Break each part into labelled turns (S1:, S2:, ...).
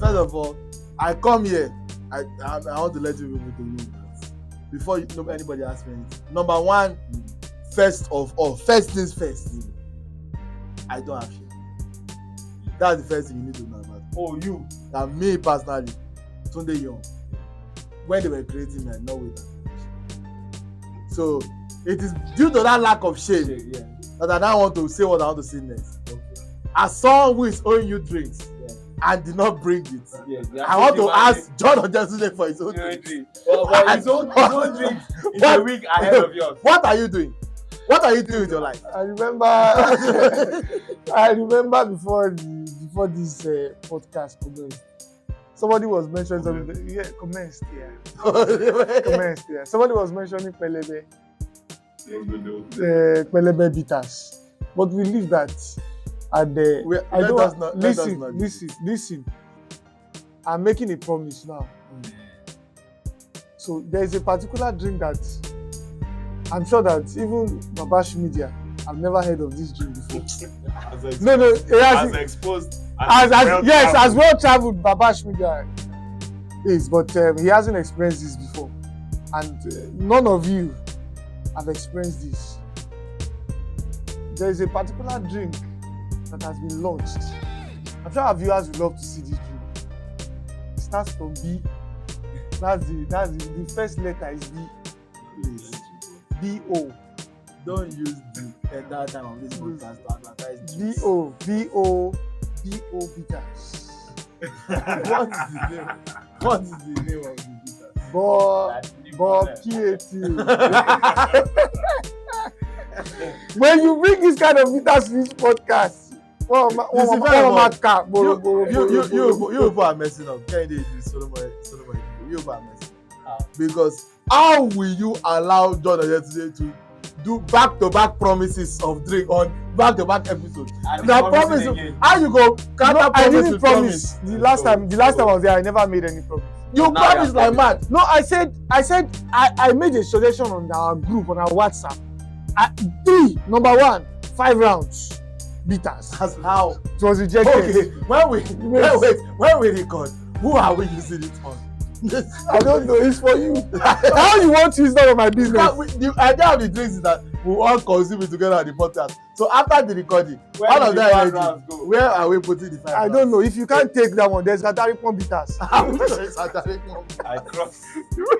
S1: First of all, I come here. I want to let you people to know before anybody asks me anything. Number one, first things first. I don't have shit. That's the first thing you need to know about.
S2: Oh, you.
S1: And me personally, Tunde Young. When they were creating me, I know it. So it is due to that lack of shame that I don't want to say what I want to say next.
S2: Okay.
S1: As someone who is owing you drinks and did not bring it, I want to ask John Ojetunde for his own drink.
S2: But his own drink is a week ahead of yours.
S1: What are you doing? What are you doing with your life?
S3: I remember before this podcast commenced, somebody was mentioning something. Yeah, commenced. Somebody was mentioning Pelebe. Pelebe bitters, but we leave that at the. Listen. I'm making a promise now. So there is a particular drink that I'm sure that even Babash Media, I've never heard of this drink before.
S2: As exposed.
S3: As well traveled Babash Media is, but he hasn't experienced this before, and none of you have experienced this. There is a particular drink that has been launched. I'm sure our viewers would love to see this drink. It starts from B. That's the first letter is B.
S1: Please. B-O. Don't use the entire time of this podcast to advertise this.
S3: B-O bitters.
S1: What is the name of the bitters?
S3: PAT. When you bring this kind of bitters to this podcast,
S1: you are messing up. Kennedy is Solomon. You are messing up. Because how will you allow John Ojetunde to do back-to-back promises of drink on back-to-back episodes? Now promise. How you go?
S3: I didn't promise. The last time I was there, I never made any promise.
S1: You promised like mad.
S3: No, I said I made a suggestion on our group on our WhatsApp. Number 1, 5 rounds bitters.
S1: As how?
S3: It was rejected.
S1: Okay, when we record, who are we using it on?
S3: I don't know. It's for you. How you want to use that on my business?
S1: The idea of the drinks is that we all consume it together at the podcast. So after the recording,
S2: all of that ready.
S1: Where are we putting the 5 rounds?
S3: I don't know. If you can't take that one, there's Gataripon bitters.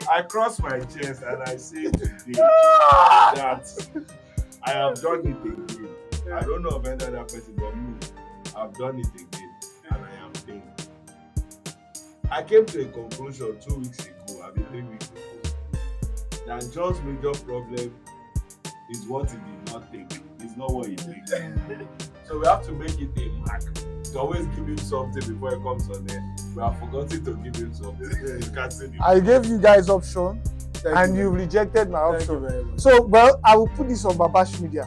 S2: I cross my chest and I say that I have done it again. I don't know of any other person but me. I've done it again and I am paying. I came to a conclusion 2 weeks ago, 3 weeks ago, that John's major problem is what he did not take. It's not what he did. So we have to make it a mark. To always give him something before he comes on there. We have forgotten to give him something.
S3: I gave you guys option and you rejected my option. So, well, I will put this on Babash Media.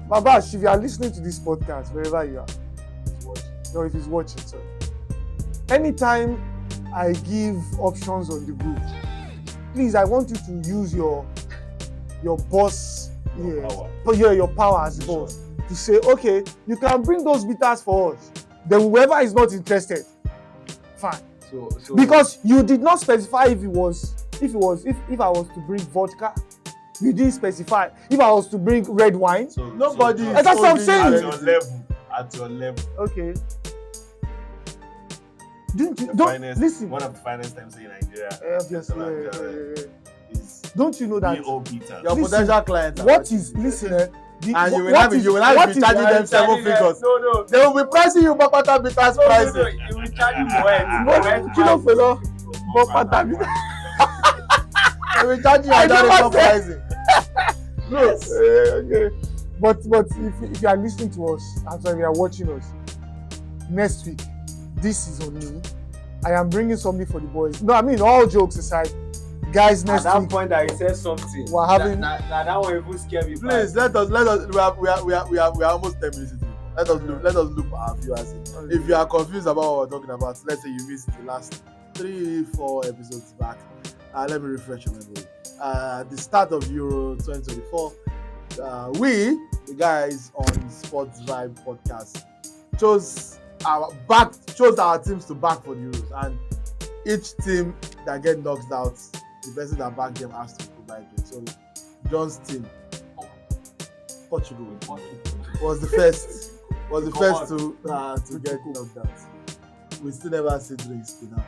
S3: Babash, if you are listening to this podcast, wherever you are, or if he's watching, sorry. Anytime I give options on the group, please, I want you to use your boss, your power as boss to say, okay, you can bring those bitters for us. Then whoever is not interested, fine. So because you did not specify if I was to bring vodka, you didn't specify. If I was to bring red wine,
S1: nobody.
S3: That's what I'm saying.
S2: At your level.
S3: Okay.
S2: Listen. One of the finest times in Nigeria.
S3: Don't you know that
S1: your potential clients?
S3: What is listen?
S1: And you will not be charging them 7 figures.
S2: No.
S1: They will be pricing you Bapata Bitters pricing.
S2: No. You will charge you Moet.
S3: Bapata Bitters.
S1: They will charge you Adarikon pricing.
S3: Yes. Okay. But if you are listening to us and so if you are watching us next week, this is on me. I am bringing something for the boys. No, I mean all jokes aside, guys. Next week.
S2: At that point, that he said something.
S3: We're having.
S2: That one even scare me.
S1: Please let us. We are almost 10 minutes into it. Let us look at our viewers. If you are confused about what we're talking about, let's say you missed the last 3-4 episodes back. Let me refresh your memory. The start of Euro 2024. We, the guys on Sports Vibe podcast, chose chose our teams to back for the Euros, and each team that get knocked out, the person that backed them has to provide it. So John's team, Portugal, was the first to get knocked out. We still never see drinks till now.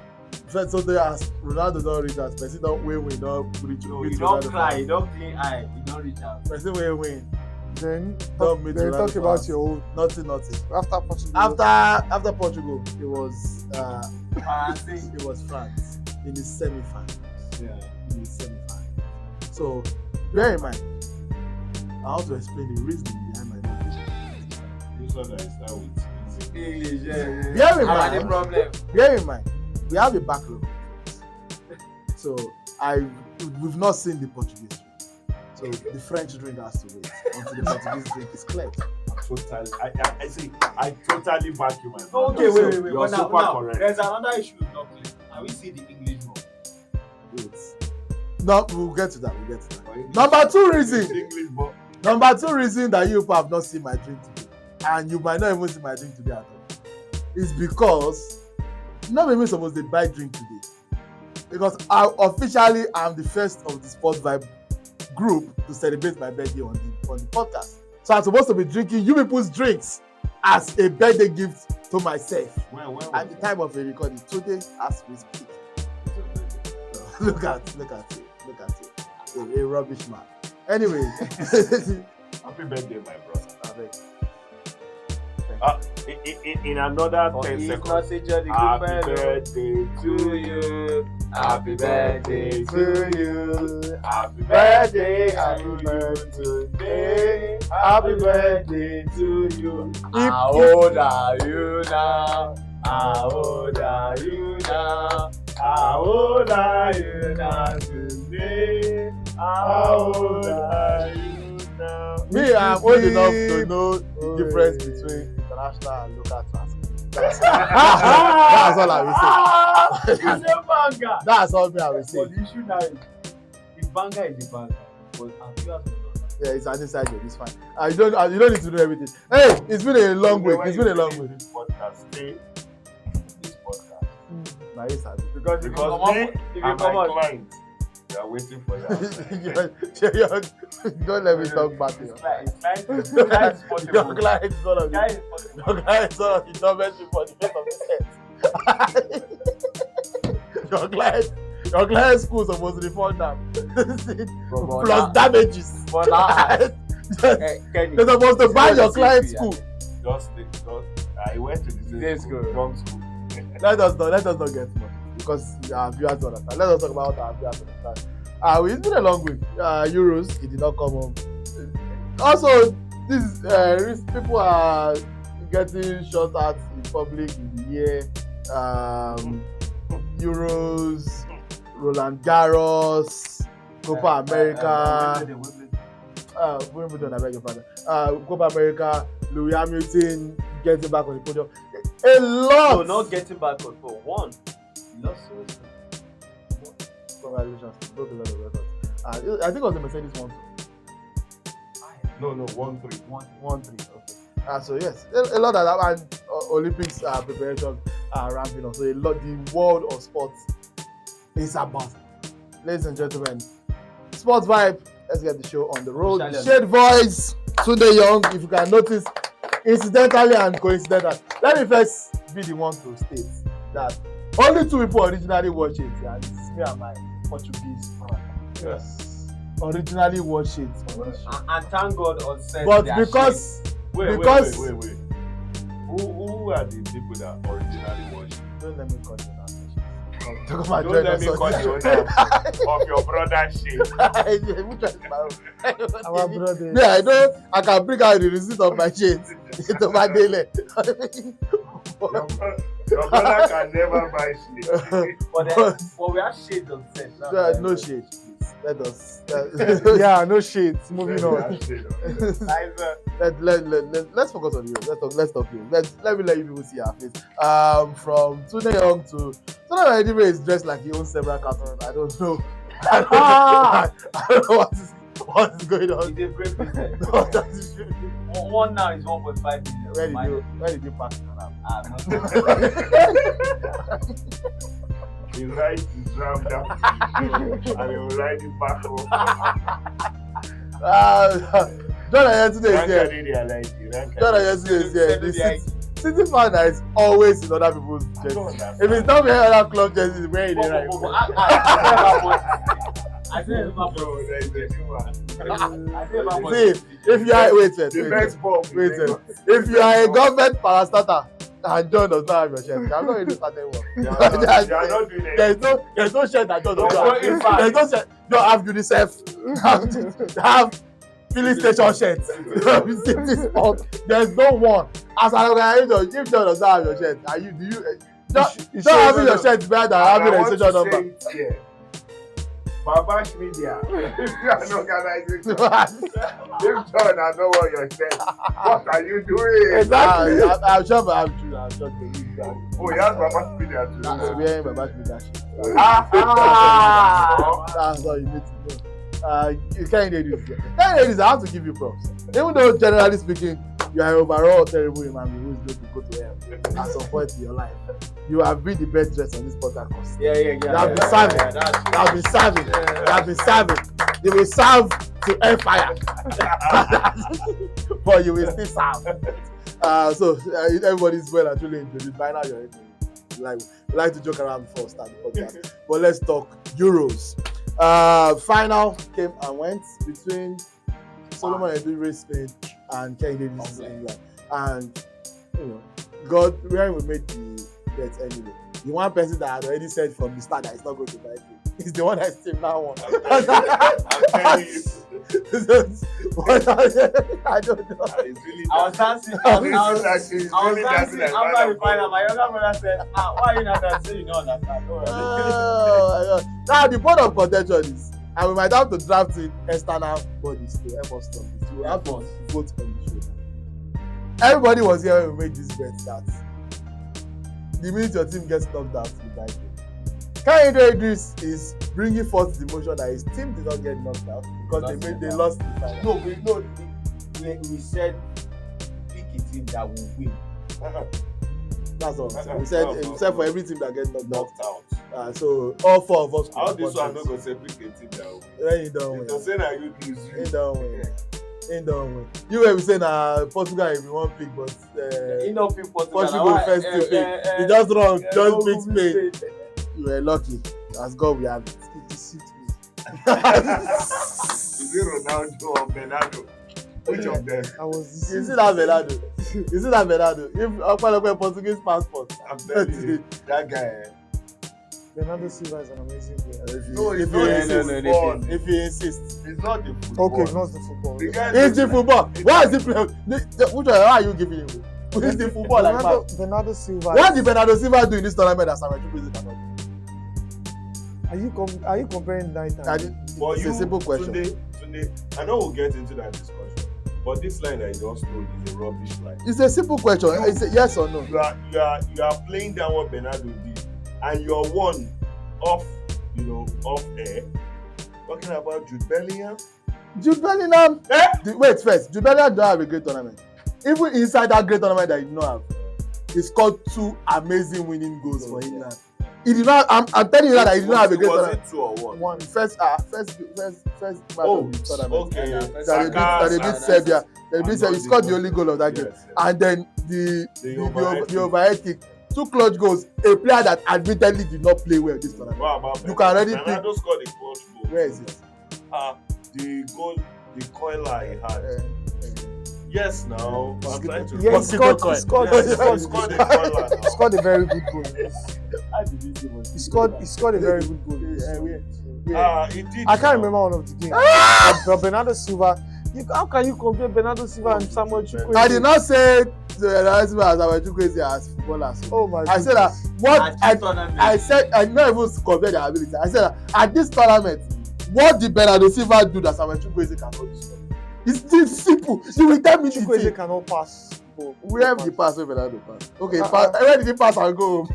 S1: First, so they ask Ronaldo don't reach out. Person don't win, don't reach.
S4: No, you don't cry, you don't clean eye, you don't reach out.
S1: Person win.
S3: Then
S1: Don't meet
S3: then
S1: Ronaldo
S3: talk about
S1: fans.
S3: your own.
S1: Nothing.
S3: After Portugal.
S1: After Portugal, it was
S4: France.
S1: it was France in the semi-final.
S4: Yeah.
S1: In the semi-final. So bear in mind, I have to explain the reasoning behind my decision.
S2: This one that I start with.
S4: English, yeah.
S1: Bear in
S4: I had a
S1: mind,
S4: problem.
S1: bear in mind, we have a backlog. So we've not seen the Portuguese drink. So the French drink has to wait until the Portuguese drink is cleared.
S2: I totally back you, my man.
S4: Okay, wait.
S2: You're
S4: But
S2: super
S4: now,
S2: correct.
S4: there's another issue not clear. Can we see the English one?
S1: Wait. No, we'll get to that. Number two reason.
S2: English, but
S1: Number two reason that you have not seen my drink today, and you might not even see my drink today at all, is because not maybe supposed to buy drink today. Because I officially am the first of the Sports Vibe group to celebrate my birthday on the podcast. So I'm supposed to be drinking you people's drinks as a birthday gift to myself.
S2: when
S1: At the time of a recording today, as we speak. Look at it. A rubbish man. Anyway.
S2: happy birthday, my brother. In another
S4: For
S2: 10
S4: his
S2: seconds.
S4: message of the
S2: Happy
S4: good fellow.
S2: birthday
S4: To you. Happy birthday to you.
S2: Happy
S4: Birthday, happy birthday today. Happy birthday to you. How old are you now? How old are you now? How old are you now today? How old are you now?
S1: Me, I'm old enough to know the difference between international and local transport. That's all I will say.
S4: It's a banger.
S1: That's all me I will say.
S4: But the issue now is, the banger is the banger. But our viewers will not know.
S1: Yeah, it's an inside joke. It's fine. You don't need to know everything. Hey, it's been a long week. It's been a long week.
S2: This podcast, stay this podcast.
S1: Nah, it's sad.
S4: Because if you come
S2: Because me
S4: out, if you
S2: and
S4: come
S2: my
S4: out,
S2: clients, they are waiting for you.
S1: Don't let me talk back to you.
S4: it's like
S1: Your client is one of
S4: Guy
S1: the
S4: is possible.
S1: your client is one of the dumbest people on the face of the earth. Your client's school is supposed to refund them. Plus damages.
S4: But now, Kenny,
S1: They're supposed to buy
S4: it's
S1: your
S4: not the
S1: client's
S4: same
S1: school.
S2: Just I went to the
S4: This
S2: same school,
S4: school.
S2: dumb school.
S1: Let us not get much because our viewers don't understand. Let us talk about our viewers understand. It's been a long week. Euros, it did not come home. Also, this people are getting shot at in public in the year. Euros, Roland Garros, Copa America. Wimbledon, I beg your pardon. Copa America, Louis Hamilton getting back on the podium. A lot.
S4: no, not getting back on for one. You lost so
S1: Congratulations, broke a lot of records. I think it was the Mercedes 1-2.
S2: No, 1-3.
S1: 1-3. Okay. So yes, a lot of that, and Olympics preparation are ramping up. So a lot, the world of sports is about. Ladies and gentlemen, Sports Vibe. Let's get the show on the road. Shade Voice, Tunde Young. If you can notice, incidentally and coincidentally, let me first be the one to state that only two people originally watch it, and it's me and my Portuguese brother.
S2: Yes.
S1: Originally watch it on this show.
S4: and thank God on set.
S1: But because
S2: Wait.
S1: Because-
S2: Who are the people that originally watched?
S1: don't let me call you now. Talk about
S2: Don't
S1: join
S2: let
S1: us
S2: me
S1: on
S2: call
S1: this
S2: you
S1: show.
S2: of your brother shit.
S1: Which one is my own?
S3: Our brother.
S1: Yeah, I can bring out the receipt of my chains into my daily.
S2: Your brother can never buy shit.
S4: but we have shades on set.
S1: No shade, please. Let us.
S3: Yeah, no shades. Moving on.
S1: Let's focus on you. Let's talk you. Let me let you people see our face. From Tunde Young to Tunde is dressed like he owns several cartons. I don't know. I don't know what to say. What is going on?
S4: It's a great business.
S1: No, that is true.
S4: One now is 1.5 million.
S1: Where did you pack it on?
S4: I'm not
S2: He rides the drum down to and he will ride it back home.
S1: John yesterday is here. John yesterday is here. The City fan that is always in other people's jerseys. If it's not wearing other club jerseys, where is it right?
S4: I said it's not
S2: No, there is a new one.
S1: See, if you are wait,
S2: The next bomb.
S1: if you are a government parastatal and John does not have your shirt, I'm not really starting one.
S2: They are not doing it.
S1: There's no shirt that John does not have.
S4: In fact-
S1: There's no shirt. Don't have UNICEF. Have filling station shirts. City Sport. There's no one. As an organization, if John does not have your shirt, do you not having your shirt is better than having a registration number?
S2: Babash Media. If you are an organization, if John has no one your shirt, what are you doing?
S1: Exactly. I'm sure.
S2: Oh, he has Babash Media too.
S1: He's wearing Babash Media shirt. That's all you need to know. You can't do this. I have to give you props. Even though generally speaking, you are overall terrible human being who is going to go to hell at some point in your life. You have been the best dressed on this podcast.
S4: Yeah.
S1: You have been serving. You have been serving. You have been serving. You will serve to hellfire. But you will still serve. So everybody's well and truly introduced. By now you're we like to joke around before we start the podcast. But let's talk Euros. Final came and went between Solomon Edoure Spain and Kenny Davis England. And God, where we made the bet anyway. The one person that had already said from the start that he's not going to buy it is the one that still now won.
S2: I'm telling you.
S1: I don't know.
S2: It's really
S4: I was dancing.
S2: I was dancing
S4: After the final, my younger brother said, why are you not dancing? You don't understand. Don't worry.
S1: Oh my God. Now the point of contention is, and we might have to draft in external bodies to help us on this. We will have to vote on the show. Everybody was here when we made this bet that the minute your team gets knocked out, you buy it. Kenny Idris is bringing forth the motion that his team did not get knocked out because they lost the final.
S4: We said pick a team that will win.
S1: That's all. We said for every team that gets knocked
S2: knocked out.
S1: out. So all four of us.
S2: How this one not gonna say pick a team that will win?
S1: When you don't win.
S2: Because say that you lose.
S1: He don't win. He don't win. You were saying Portugal if you want pick, but
S4: You know people
S1: Portugal first to pick. You just wrong. Just pick Spain. You were lucky. As God we have it. It deceived me.
S2: Is it Ronaldo or Bernardo? Which of them?
S3: I was
S1: You see that Bernardo? You see that Bernardo? If Okpalope Portuguese passport.
S2: I'm telling you, that guy.
S3: Bernardo Silva is an amazing player.
S2: No, it's
S1: if
S2: not
S1: you
S2: the
S1: insist.
S2: football.
S1: If you insist.
S2: It's not the football.
S3: Okay, not the football.
S2: The guy
S1: It's the football. Why is he playing? Which one? Why are you giving him? It's the football like that.
S3: Bernardo Silva.
S1: What did Bernardo Silva do in this tournament that Samuel Chukwueze cannot do?
S3: Are you comparing night and day?
S2: For
S1: It's
S2: you,
S1: a simple question.
S2: Today, I know we'll get into that discussion, but this line I just told is a rubbish line.
S1: It's a simple question. It's a yes or no.
S2: You are playing down what Bernardo did, and you're one off air. Talking about Jude Bellingham.
S1: Jude Bellingham. Wait first. Jude Bellingham don't have a great tournament. Even inside that great tournament that he did not have, he scored 2 amazing winning goals for England. He did not. I'm telling you that he did not have a great
S2: Was
S1: tournament.
S2: it 2 or 1?
S1: One first match of the tournament.
S2: Okay.
S1: That they beat Serbia. They beat Serbia. He scored the only goal of that game.
S2: Yes.
S1: And then the overhead kick. 2 clutch goals. A player that admittedly did not play well this tournament.
S2: Wow, about
S1: You can already
S2: Bernardo scored a clutch goal.
S1: Where is it?
S2: The goal, the coiler he had. Yes, now I'm trying to.
S3: Yeah, he scored
S2: He scored a coiler.
S3: He scored a very good goal.
S1: How did he do it?
S3: He scored a very good goal.
S2: He did.
S3: I can't remember one of the games. But Bernardo Silva, how can you compare Bernardo Silva and Samuel Chukwueze?
S1: I did not say Bernardo Silva as Samuel Chukwueze as footballers.
S3: Oh my
S1: I said that I said I did not even compare their ability. I said that at this tournament, what did Bernardo Silva do that Samuel Chukwueze cannot do? It's this simple. You will tell me the
S3: Chukwueze
S1: thing.
S3: cannot pass.
S1: Where did he pass? Where Bernardo pass? Okay, where did he pass and go home?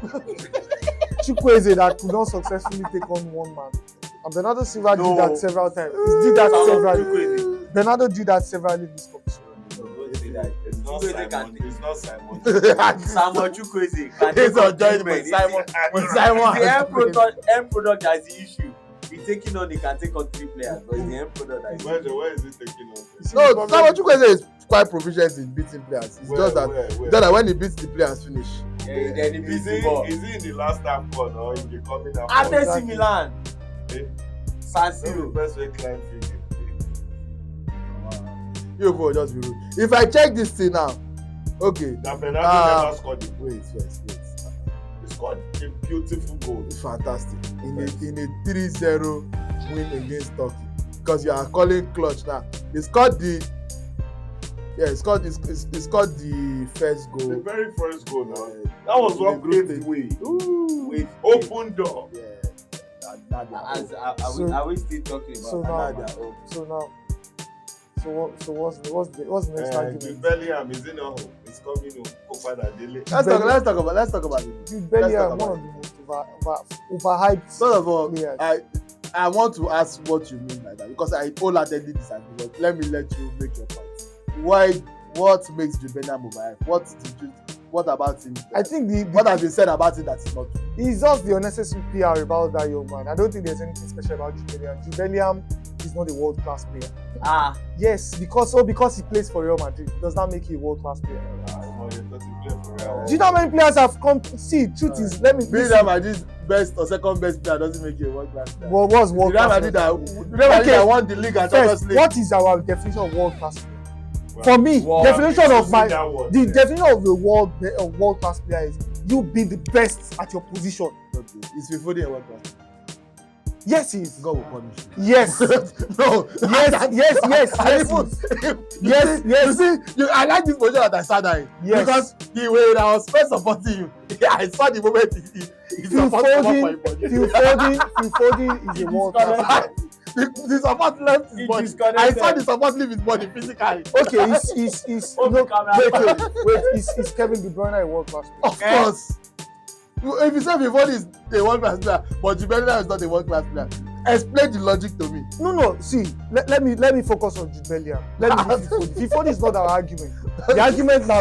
S3: Chukwueze that could not successfully take on one man. And Bernardo Silva
S4: No.
S3: did that several times. He did that
S4: Samuel
S3: several.
S4: Chukwueze.
S3: Bernardo did that several in this competition.
S4: Don't say that.
S2: It's not
S4: Chukwueze
S2: Simon.
S4: can
S2: It's not Simon.
S4: Samuel Chukwueze can
S1: He's
S4: take
S1: on joint
S4: compliment.
S1: with
S4: It's
S1: Simon.
S4: the-
S1: With Simon.
S4: The end product that is the issue. He's taking on, he can take on 3 players, but it's the end product that is
S2: Where is it taking on?
S1: No, Samuel Chukwueze is quite proficient in beating players. It's just that when he beats the players, finish.
S4: Yeah, then he beats
S2: Is
S4: the
S2: he
S4: ball.
S2: in the last half one or in the coming half
S4: AC
S2: one?
S4: Milan,
S2: Eh?
S4: San
S2: That's the
S4: Siro.
S2: best way Klein feeling.
S1: You go just be rude. If I check this thing now, okay.
S2: That Fernando never scored it.
S1: Wait.
S2: He scored a beautiful goal.
S1: It's fantastic. In a 3-0 win against Turkey. Because you are calling clutch now. He scored the first
S2: The
S1: goal.
S2: very first goal now.
S1: Uh,
S2: That was
S1: in
S2: what
S1: the group
S2: paved the
S1: stage.
S2: way.
S1: Ooh.
S4: Wait,
S2: Open door.
S1: Yeah.
S4: are we still talking about
S3: So
S4: another?
S3: now, so what's the next
S2: Jude
S3: argument?
S2: Bellingham is in home. He's coming home. Copa Dele.
S1: Let's talk about it.
S3: Jude
S1: Let's
S3: Bellingham,
S1: talk
S3: one of the most overhyped
S1: First of all,
S3: players.
S1: I want to ask what you mean by that because I wholeheartedly disagree. But let me let you make your point. What makes Jude Bellingham overhyped? What about him?
S3: I think
S1: What has been said about it that is not true?
S3: it's just the unnecessary PR about that young man. I don't think there's anything special about Jude Bellingham. Jude Bellingham is not a world-class player. Yes, because he plays for Real Madrid. Does that make you a world-class player? Do you know how many players have come? See, truth is, let me.
S1: Being Real Madrid's best or second best player doesn't make you a world-class player.
S3: What was
S1: Real
S3: world-class?
S1: Madrid that won the league and Champions
S3: First,
S1: League.
S3: what is our definition of world-class player? For me, definition of the
S2: definition
S3: definition of a world-class player is you be the best at your position.
S1: Okay. Is Foden a world-class?
S3: Yes, he is.
S1: God will punish you.
S3: Yes.
S1: No.
S3: Yes.
S1: I like this position that I sat down in.
S3: Yes.
S1: Because when I was first supporting you, I saw the moment he
S3: Phil
S1: supported for your body.
S3: Foden is a world-class player.
S1: The support left his
S4: He
S1: body. I
S4: disconnected.
S1: saw the support leave his body physically.
S3: Okay, he's is Kevin De Bruyne a world-class player?
S1: Of course. If you say Foden is a world-class player, but Juventus is not a world-class player, explain the logic to me.
S3: No. See, let me focus on Jude Bellingham. Let me leave Foden. Foden is not our argument. The argument now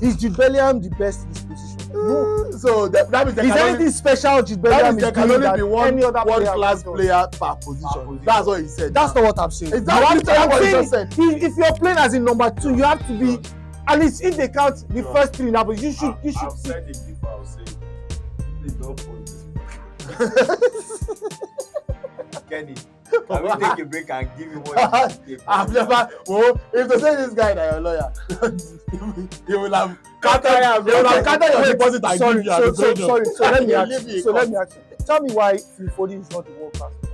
S3: is Jude Bellingham the best in this position? No.
S1: So that means there
S3: Is
S1: can only,
S3: anything special Jude
S1: that
S3: Bellingham
S1: means there
S3: is
S1: can
S3: doing
S1: only
S3: that
S1: be one
S3: any other
S1: world-class
S3: player
S1: player per position. That's what he said.
S3: That's not what I'm saying.
S1: Exactly
S3: I'm
S1: what he
S3: saying
S1: just said.
S3: if you're playing as a number 2, you have to be at least if they count the first 3 now, but you should
S2: I've said it before. I'll say it. Please don't put this.
S4: Kenny, can we take a break and give you one?
S1: I've never. Well, if they say this guy that you're a lawyer, he will have counted your deposit and give you as a
S3: sorry. So let me
S1: You
S3: ask
S1: leave me
S3: you.
S1: a
S3: So let
S1: cost.
S3: me ask you. Tell me why Phil Foden is not a world class player.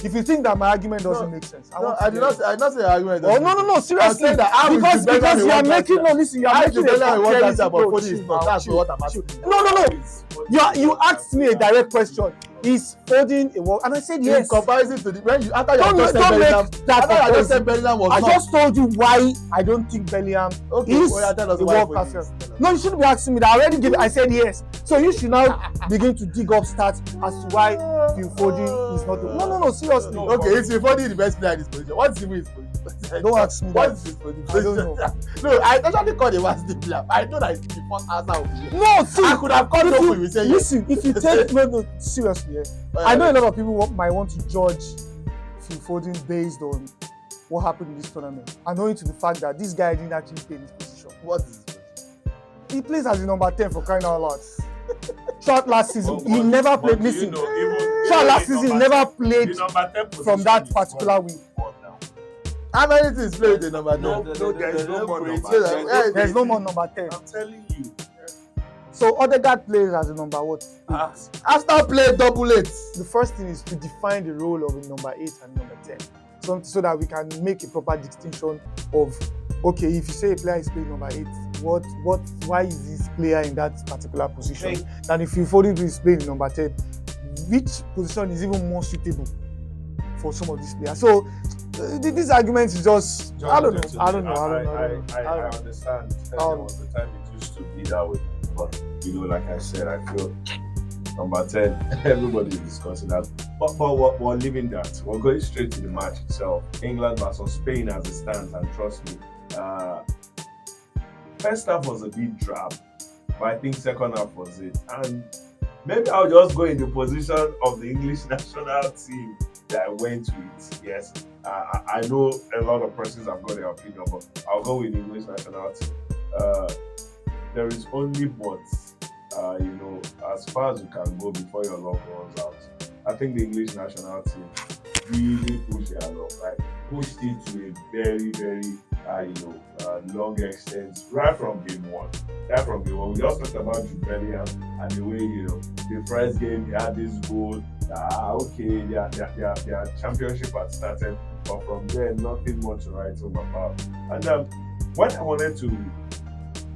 S3: If you think that my argument doesn't make sense,
S1: I did not say argument.
S3: Oh no, seriously.
S1: saying that how is
S3: Because
S1: Jude Bellingham a
S3: you are
S1: world-class
S3: making
S1: player?
S3: listen, you are
S1: How is
S3: making
S1: Jude Bellingham a world-class player, but
S3: bro,
S1: Foden is
S3: chill
S1: not?
S3: now,
S1: That's
S3: chill,
S1: what I'm
S3: chill.
S1: asking.
S3: No. You asked me a direct question. Is Foden a world? And I said
S1: In
S3: yes.
S1: comparison to the when you after you
S3: Don't
S1: just said
S3: make
S1: Bellingham,
S3: that
S1: after you just said
S3: comparison.
S1: Bellingham was
S3: I
S1: not.
S3: just told you why I don't think Bellingham
S1: Okay,
S3: is
S1: well, tell us
S3: a
S1: why
S3: world
S1: Foden
S3: class
S1: is.
S3: player.
S1: Tell us.
S3: No, you shouldn't be asking me that. I already gave. I said yes. So you should now begin to dig up stats as to why Phil Foden is not. No. Seriously.
S2: No.
S1: Okay, if Foden is the best player in this position, what's his position?
S3: Don't ask me
S1: What
S3: that.
S1: is his position?
S3: I don't know.
S1: No, I actually called him as the player. I know that it's the first answer will be.
S3: No, see.
S1: I could have called
S3: if
S1: up
S3: you-
S1: with you saying yes.
S3: Listen, if you take no, seriously, I know a lot of people might want to judge Phil Foden based on what happened in this tournament, and knowing to the fact that this guy didn't actually play in this position.
S1: What is his position?
S3: He plays as a number 10 for crying out loud. Throughout last season, he never played. Listen, throughout last season, he never played from that particular week.
S1: How many things play with the number 10?
S2: No, there's no more number.
S3: There's no more number 10.
S2: I'm telling you.
S3: So Odegaard plays as a number what?
S1: Arsenal play double 8.
S3: The first thing is to define the role of a number 8 and number 10, so that we can make a proper distinction of, okay, if you say a player is playing number 8, why is this player in that particular position? Than if you Foden is playing number 10, which position is even more suitable for some of these players? So this argument is just, I don't know.
S2: I understand. There was the time it used to be that way, but like I said, I feel Number 10, everybody is discussing that. But we're leaving that. We're going straight to the match itself. England versus Spain as it stands, and trust me, first half was a bit drab, but I think second half was it. And maybe I'll just go in the position of the English national team that I went with. Yes, I know a lot of persons have got their opinion, but I'll go with the English national team. There is only but, as far as you can go before your luck runs out. I think the English national team really pushed their luck, right? Pushed it to a very, very, long extent, right from game one. We just talked about Jude Bellingham and the way, the first game he had this goal. Okay, their championship had started, but from there, nothing much to write home about. And when I wanted to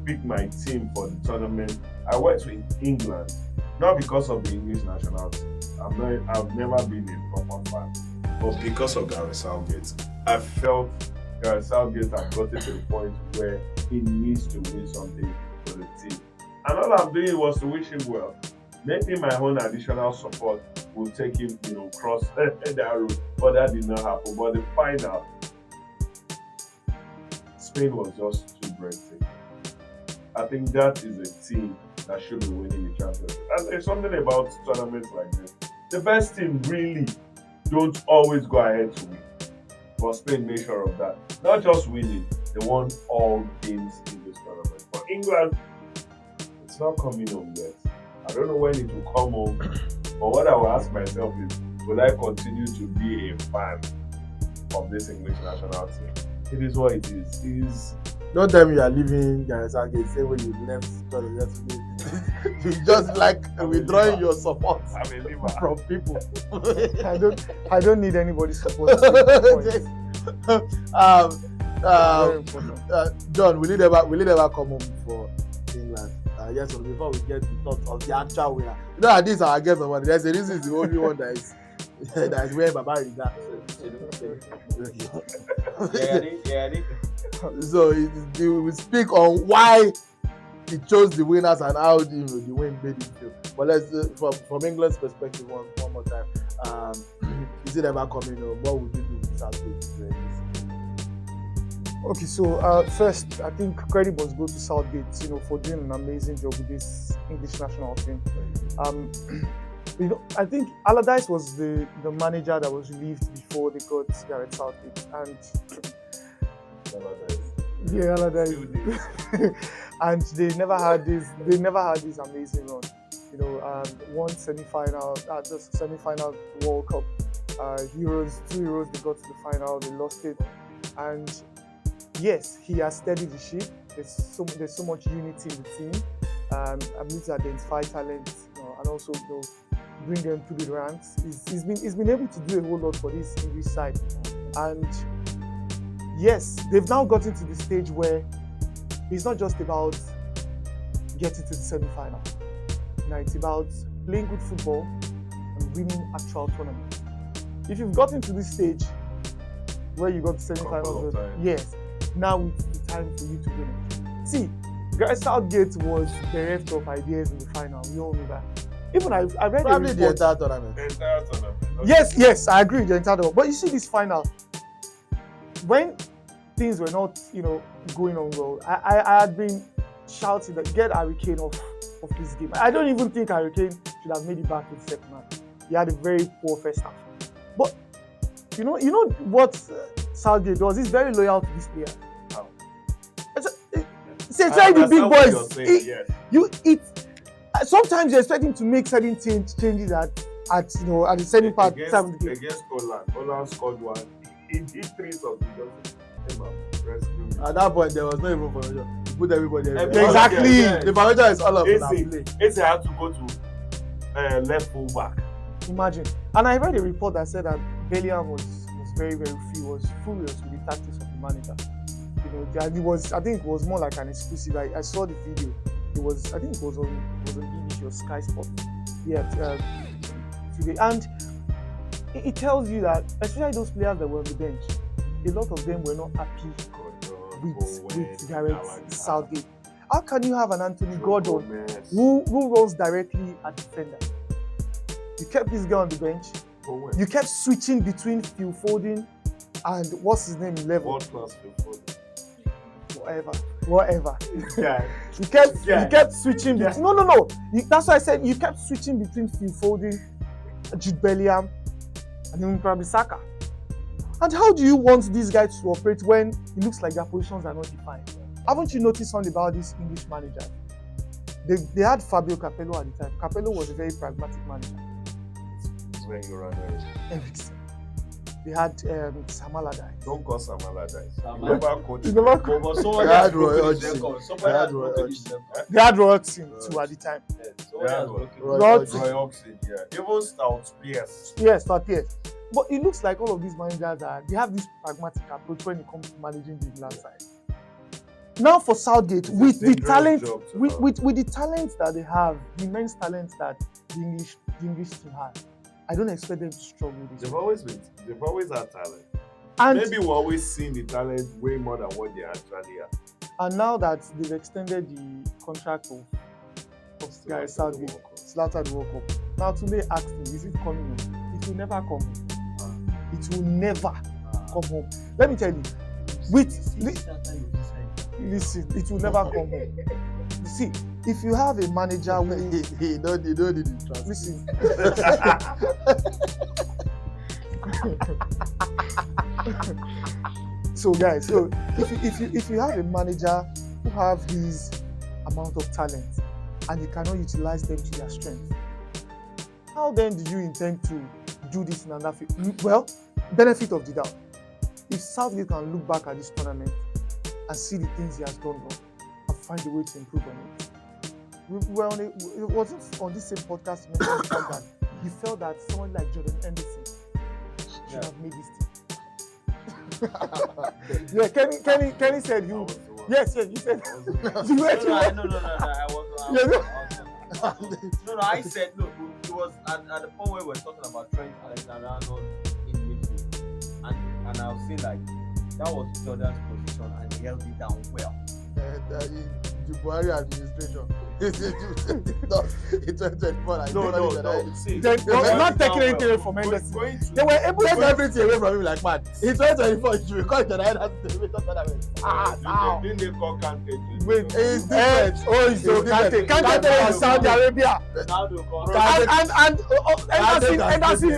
S2: pick my team for the tournament, I went with England, not because of the English national team. I've never been a proper fan, but because of Gareth Southgate. I felt Gareth Southgate had gotten to the point where he needs to win something for the team. And all I'm doing was to wish him well. Maybe my own additional support will take him, cross that route, but that did not happen. But the final, Spain was just too breathtaking. I think that is a team that should be winning the championship. And there's something about tournaments like this. The best team really don't always go ahead to win. But Spain made sure of that. Not just winning, they won all games in this tournament. For England, it's not coming home yet. I don't know when it will come home. But what I will ask myself is, will I continue to be a fan of this English national team? It is what it is.
S1: Don't tell me you are leaving Gareth Southgate. Say when you left yesterday. You just like withdrawing your support
S2: I'm a leaver.
S1: from people.
S3: I don't need anybody's support.
S1: Very
S3: Very important.
S1: John, will it ever come home for England? Yes, or before we get the thoughts of the actual winner. You know, this is our guest of honor. There's a reason it's the only one that is wearing Baba Riga. So we speak on why he chose the winners and how the win made him feel. But let's from England's perspective one more time. Is it ever coming home? What would you do with Southgate?
S3: Okay, so first, I think credit must go to Southgate, for doing an amazing job with this English national team. I think Allardyce was the manager that was relieved before they got Gareth Southgate, and Allardyce. And they never had this amazing run. One semi-final, just semi-final World Cup, Euros, 2 Euros, they got to the final, they lost it, and yes, he has steadied the ship. There's so much unity in the team. Ability to identify talent, and also bring them through the ranks. He's been able to do a whole lot for this English side, and yes, they've now gotten to the stage where it's not just about getting to the semi-final. It's about playing good football and winning actual tournaments. If you've gotten to this stage where you got the semi-finals, yes, now it's the time for you to win it. See, Gareth Southgate was bereft of ideas in the final. We all know that. Even I read
S1: probably
S3: a report,
S1: the entire tournament.
S3: Yes, I agree with the entire tournament. But you see this final, when things were not, going on well, I had been shouting that get Harry Kane off this game. I don't even think Harry Kane should have made it back in the second half. He had a very poor first half. But you know what Southgate does? He's very loyal to this player.
S2: How?
S3: It's like the big boys. Sometimes you expect him to make certain changes at the second part of the game.
S2: Against Holland scored one. He did 3 substitutions.
S1: At that point, there was no even formation. You put everybody there.
S3: Exactly.
S1: The formation is all of them.
S2: Eze had to go to left full back.
S3: Imagine. And I read a report that said that Bellingham was very, very was furious with the tactics of the manager. I think it was more like an exclusive. I saw the video. I think it was on BBC or Sky Sports. Today. And it tells you that, especially those players that were on the bench, a lot of them were not happy with Gareth Southgate. How can you have an Anthony Gordon who runs directly at defender? You kept this guy on the bench.
S2: For when?
S3: You kept switching between Phil Foden and what's his name, 11.
S2: World class before.
S3: Whatever.
S2: Yeah.
S3: You kept
S2: Yeah.
S3: switching
S2: Yeah.
S3: between. No. That's why I said you kept switching between Phil Foden, Jude Bellingham, and even probably Saka. And how do you want these guys to operate when it looks like their positions are not defined? Haven't you noticed something about these English managers? They had Fabio Capello at the time. Capello was a very pragmatic manager.
S2: It's when you run
S3: Everything. They had Sam Allardyce.
S2: Don't call Sam Allardyce.
S4: Sam
S2: He never coached.
S3: He never-
S4: But someone
S1: They had
S4: has
S1: Roy
S4: broken his
S1: Hodgson.
S4: record. Somebody
S1: They
S4: has
S1: had Roy
S4: broken his
S1: Hodgson.
S4: record.
S3: They had Rodson too at the time.
S4: Yeah, someone
S2: Yeah,
S4: has
S2: Roy-
S4: broken
S1: Roy
S4: his
S3: Hodgson.
S4: record.
S2: Roy Oxen, yeah. Even Stout Pierce.
S3: Yes, not yes. But it looks like all of these managers they have this pragmatic approach when it comes to managing the England side. Now for Southgate,
S2: It's a
S3: with the
S2: dangerous
S3: talent,
S2: job to
S3: with,
S2: have.
S3: with the talent that they have, the immense talent that the English team has, I don't expect them to struggle this
S2: They've
S3: way.
S2: always had talent.
S3: And
S2: Maybe we're always seeing the talent way more than what they actually are.
S3: and now that they've extended the contract of Gareth Southgate, Zlatan World Cup. Now today asked me, is it coming home? It will never come home. It will never come home. Let me tell you, listen, it will never come home. You see, if you have a manager who
S1: You don't need the trust.
S3: listen, so guys, so if you have a manager who have this amount of talent and you cannot utilize them to their strength, how then do you intend to do this in another field? Well, benefit of the doubt. If Southgate can look back at this tournament and see the things he has done wrong and find a way to improve on it. It wasn't on this same podcast you mentioned the fact that he felt that someone like Jordan Henderson should have made this team. Yeah, Kenny said you. Yes, you said. You were too.
S4: No, I said, look, it was at the point where we were talking about Trent Alexander-Arnold in midfield. And I was saying, like, that was Jordan's position and he held it down well.
S1: The Buhari administration. In 2024, like,
S2: No. See,
S3: They're not taking anything away from Henderson.
S2: Going to
S3: They were able
S1: Take
S3: to.
S1: everything away from him like man. In 2024, you should record the Henderson to the tournament.
S2: Didn't they call Kante?
S3: Wait,
S1: It's different.
S3: it's
S1: different.
S3: Kante is Saudi Arabia.
S4: Now they'll call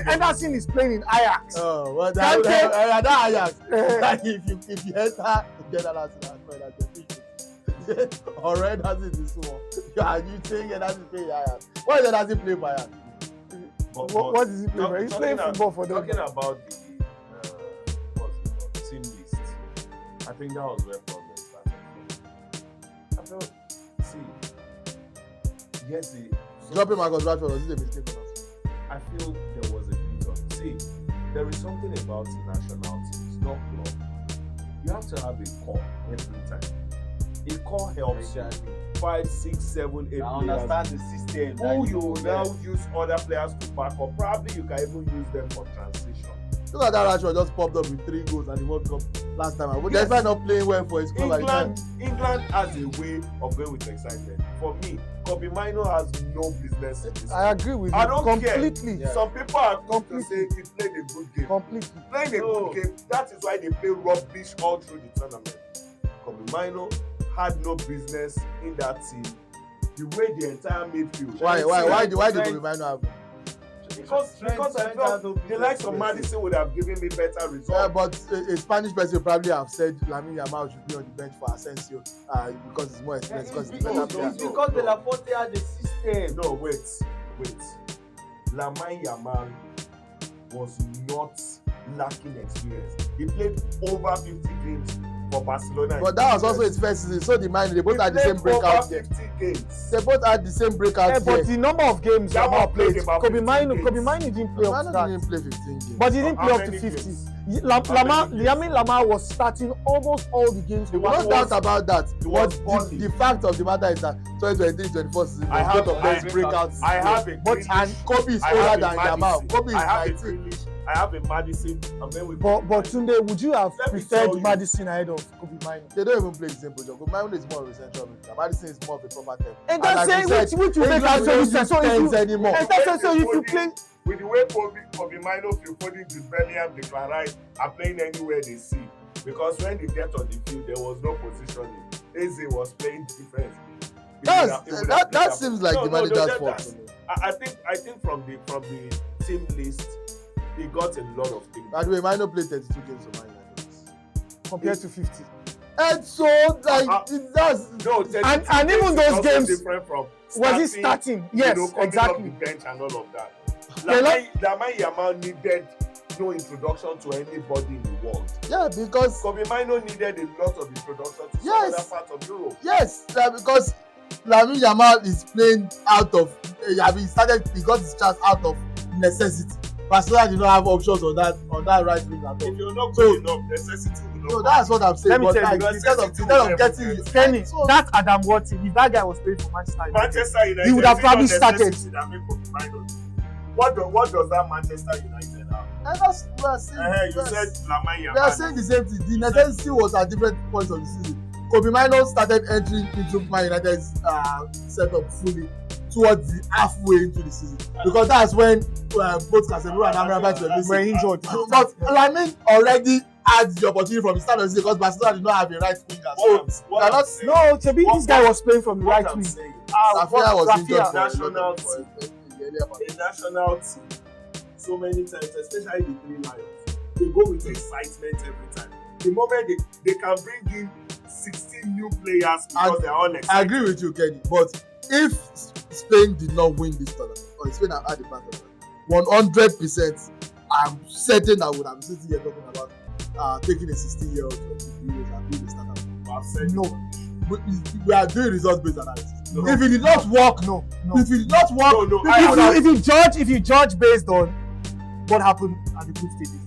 S3: Henderson is playing in Ajax.
S1: Oh, well,
S3: Kante-
S1: that Ajax. Like if you enter the Netherlands, or Henderson is one. You think Henderson play Ajax? Why does Henderson play for Ajax?
S3: What is he playing? For? He's playing football for them.
S2: Talking about the team list, I think that was where problems started. I felt, yes,
S1: Dropping Marcus Rashford was it a mistake for us?
S2: I feel there was a bit of there is something about the national team. It's not club. You have to have a core every time. A core helps you. 5, 6, 7, 8
S4: I
S2: players.
S4: understand the system.
S2: Who you now use other players to back up. Probably you can even use them for transition.
S1: Look at that Rashford just popped up with 3 goals and the World Cup last time. But despite not playing well for his club like that.
S2: England has a way of going with excitement. For me, Kobe Mino has no business in this.
S3: I agree with you.
S2: I don't
S3: completely.
S2: care. Some people are going to say he played a good game.
S3: Completely.
S2: Playing a good game, that is why they play rubbish all through the tournament. Kobe Mino had no business in that team. The way the entire midfield.
S1: Why do Kobe Mino have?
S2: Because I felt the likes of Madison would have given me better results.
S1: Yeah, but a Spanish person probably have said Lamine Yamal should be on the bench for Asensio because he's more experienced. Because he's better player.
S4: It's because De La Fonte had the system.
S2: No, wait. Lamine Yamal was not lacking experience. He played over 50 games for Barcelona.
S1: But that was also his first season. So the man, they both had the same breakout game.
S2: 50 games.
S1: They both had the same breakout
S3: Yeah, but
S1: game.
S3: the number of games
S2: That
S3: Yamal
S2: one played
S3: played,
S2: about
S3: Kobe
S2: 15
S3: Mino
S2: games.
S3: didn't play up to
S1: Lamine
S3: that.
S1: didn't play 15 games.
S3: But he didn't
S2: How
S3: play up to
S2: many
S3: 50.
S2: games?
S3: Yamin Lamar was starting almost all the games.
S1: No doubt about that.
S2: He
S1: But
S2: was balling.
S1: the fact of the matter is that 2023-24 season,
S2: I
S1: both of them breakout
S2: I have a
S1: But
S2: Grealish-
S1: and Kobe is
S2: I have
S1: older
S2: a
S1: than
S2: Madison.
S1: Yamal. Kobe is
S2: I have a
S1: 19.
S2: Grealish I have a Madison. I'm going with.
S3: But Tunde, would you have
S2: Let me tell
S3: preferred
S2: you.
S3: Madison ahead of Kobe Mino?
S1: They don't even play the same position. Kobe Mino is more of a central midfielder. Madison is more of a proper 10.
S3: And that's
S1: like you
S3: saying
S1: said,
S3: which will make
S1: England don't
S3: absolute sense.
S1: use
S3: So if you,
S1: 10s anymore.
S3: and that's so if you play,
S2: With the way Kobe Mino, Phil Foden, Jude Bellingham, Declan Rice are playing anywhere they see. Because when they get on the field, there was no positioning. Eze was playing defense.
S1: That seems like the manager's fault to me.
S2: I think from the team list, he got a lot of things.
S1: By the way, Mino played 32 games for Man United.
S3: compared to 50.
S1: And so, like, it does.
S2: No,
S3: And even those
S2: also
S3: games,
S2: different from
S3: was it starting? Yes,
S2: coming off
S3: exactly.
S2: the bench and all of that.
S3: Yeah,
S2: Lamine Yamal needed no introduction to anybody in the world.
S1: Yeah, because
S2: Kobe Mino needed a lot of introduction to
S1: Yes.
S2: some other parts of Europe.
S1: yes, because Lamine Yamal is playing out of. He got his chance out of necessity. Barcelona did not have options on that right wing at all.
S2: If you're not
S1: So-
S2: good enough, necessity will not
S1: So
S2: come.
S1: that's what I'm saying.
S3: Let me
S1: But
S3: tell you,
S1: like,
S2: because
S1: instead of getting
S3: Kenny,
S1: so,
S3: that Adam Watson, if that guy was playing for Manchester United,
S2: Manchester United,
S3: he would have
S2: is it not
S3: probably started.
S2: necessity that make Kobe Mino? What does that Manchester United have?
S1: and that's what I'm saying.
S2: You said Lamine
S1: We are
S2: Yamal.
S1: saying the same thing. The necessity was at different points of the season. Kobe Mino started entering into Man United's setup fully towards the halfway into the season because that's when both Casemiro and Amrabat were missing.
S3: were injured.
S1: But Lamine already had the opportunity from the start of the season because Barcelona did not have a right winger. So
S2: What
S1: they're
S2: I'm
S1: not.
S2: saying-
S3: No, Chebi, this guy was playing from the
S2: what
S3: right
S2: I'm
S3: wing.
S2: saying,
S1: Rafinha was injured
S3: Rafinha.
S1: for a lot
S2: National
S1: of-
S2: team.
S1: in the earlier part.
S2: a national team so many times, especially the Three Lions, they go with excitement every time. The moment they can bring in 16 new players because they're all
S1: I
S2: excited.
S1: agree with you, Kenny. But if Spain did not win this tournament, or Spain had had the back of it, 100%, I'm certain I would have been sitting here talking about taking a 16-year-old to Euros and being the starter.
S2: I've said
S3: No.
S1: We are doing results-based analysis.
S2: No.
S1: If it did not work,
S3: No.
S1: if it did not work,
S2: No,
S1: I would have.
S3: If you judge based on what happened at the group stages,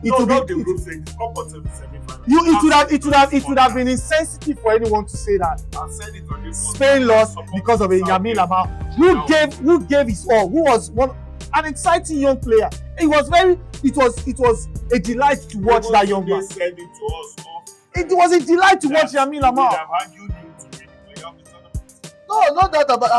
S3: it
S2: no,
S3: would
S2: not
S3: be
S2: the
S3: it,
S2: group stage. It's up until the semi-final.
S3: it would have been insensitive for anyone to say that
S2: I've said it on this one.
S3: Spain lost
S2: Support
S3: because of a
S2: South
S3: Lamine
S2: Africa.
S3: Yamal who gave his all, who was an exciting young player. It was a delight to watch that young man.
S2: They send it to us off.
S3: It was a delight to watch Lamine
S2: We
S3: Yamal.
S2: have argued him to be the player of the tournament.
S1: No, not that. But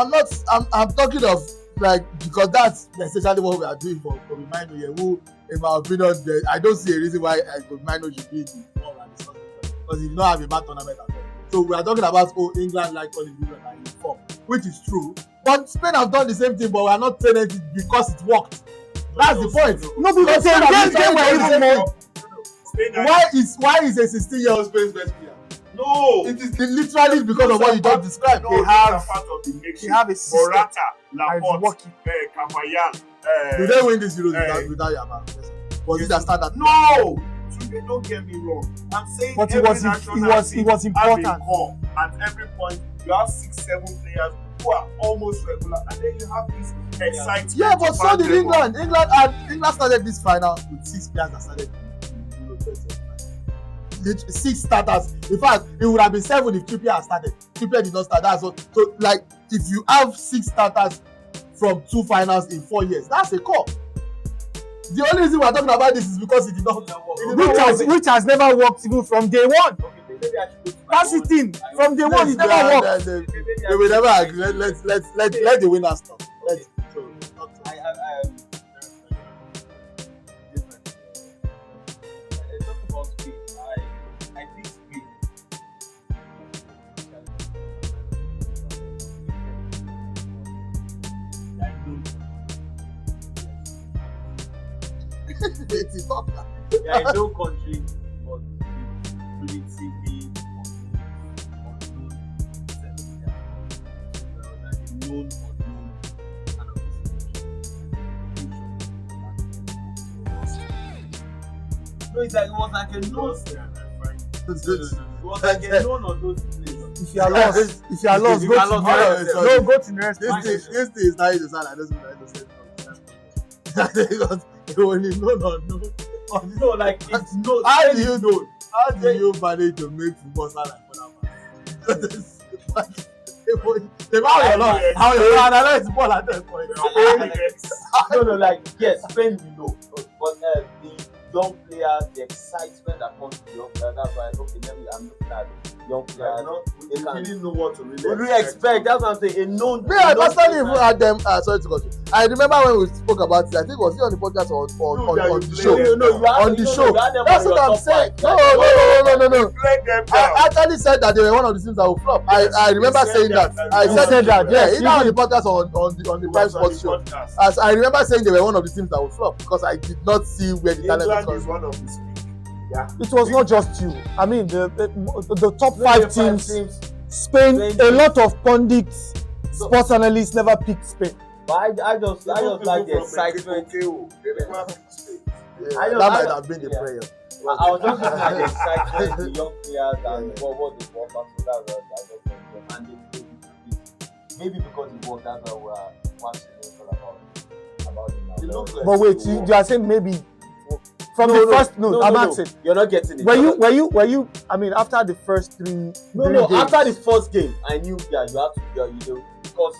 S1: I'm talking of like because that's essentially what we are doing for Kobe Mino here. Who, in my opinion, I don't see a reason why Kobe Mino should be the one and the success because he did not have a bad tournament at all. So we are talking about England like calling England and in form, which is true. But Spain have done the same thing, but we are not saying it because it worked. That's the point.
S3: No, because
S1: Spain have
S3: they
S1: been
S3: were
S1: trying to
S3: even
S1: do
S3: more.
S2: Spain had-
S1: Why is a 16-year-old Spain's best player?
S2: No.
S1: It is literally because of what you just described.
S2: No,
S3: They
S2: those
S3: have-
S2: are part of the makeshift.
S3: They have a system
S2: Morata,
S3: that is
S2: Laporte,
S3: working.
S2: Cavayan.
S1: Do they win this Euros
S2: Eh.
S1: without Yamal? Was it a standard?
S2: No! Today, don't get me wrong. I'm saying
S3: But it
S2: every
S3: was
S2: national
S3: it
S2: team
S3: was
S2: have a
S3: important.
S2: core. At every point, you have 6-7 players who are almost regular, and then you have this excitement.
S1: Yeah, but so
S2: to
S1: did
S2: back them up.
S1: England. England started this final with 6 players that started in Euro 2025. 6 starters. In fact, it would have been 7 if Trippier had started. Trippier did not start. That's what. So, like, if you have 6 starters from 2 finals in 4 years, that's a core. The only reason we're talking about this is because it did not.
S3: Which has never worked even from day one.
S4: Okay, maybe I should go to my
S3: That's the
S4: own.
S3: thing. From day one, it never worked.
S1: They will never agree. Let the winners talk. Let's. So, not to-
S4: I talk about Spain. I think Spain.
S1: It's a top line.
S4: They are in no country, but relatively unknown set of players. Known unknown kind of situation. No, it's like it was like a known. It was like a known on those players.
S3: If you are lost,
S1: If you are lost,
S3: go
S1: go
S3: to
S1: to
S3: Europe.
S1: Europe.
S3: No, go to the next
S1: This
S3: match.
S1: thing is not to sound like this. Because you only know.
S4: No, like it's no.
S1: How do you know? How do you manage to make football sound like Bonaparte? How you analyze ball at that point?
S4: No, like yes, Spain we know. But the young players, the excitement that comes to the young players, that's why I'm looking at young players.
S2: We didn't know what to
S4: Really expect. That's what I'm saying. A known.
S1: Me, I personally even had them. Sorry to cut you. I remember when we spoke about it. I think it was on the podcast or on the show. On the show. That's what I'm saying. No.
S2: Play them down.
S1: I actually said that they were one of the teams that will flop. I remember saying that. I said that. Yeah, either on the podcast or on the Prime Sports show. As I remember saying they were one of the teams that will flop because I did not see where the talent was
S2: England is
S1: coming.
S2: one of these. Yeah.
S3: It was not just you. I mean, the top 5 teams, Spain, a lot of pundits, sports analysts never picked Spain.
S4: But I just like the excitement.
S1: That might have been the prayer.
S4: I was just looking at the excitement, the young players, and what they work on. So that's what I just went to. And maybe because it worked, that's why we're watching about it now.
S3: But wait, you are saying maybe from the first? No, I'm asking.
S4: You're not getting it.
S3: Were you? I mean, after the first three.
S4: No.
S3: games,
S4: After the first game, I knew you have to because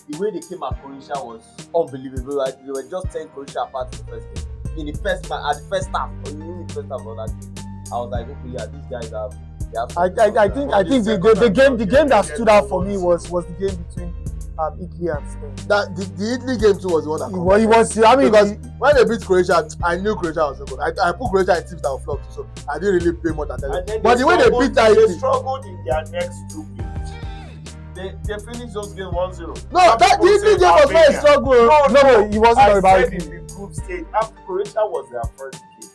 S4: the way they came at Croatia was unbelievable. Like, they were just 10 Croatia apart in the first game. In the first at the first half, or in the first half of that game, I was like, okay, yeah, these guys have.
S3: I think the game that stood out for me was the game between Italy and Spain.
S1: That the Italy game too was the one that.
S3: Well, he was. I mean,
S1: because when they beat Croatia, I knew Croatia was so good. I put Croatia in teams that were flop too, so I didn't really pay much attention. But the way they beat that
S2: they
S1: Italy,
S2: struggled in their next 2 games. They finished those games 1-0.
S1: no, that the Italy game was not a struggle.
S3: no, he wasn't
S2: I
S3: about
S2: said
S3: it.
S2: in the group stage, after Croatia was their first game.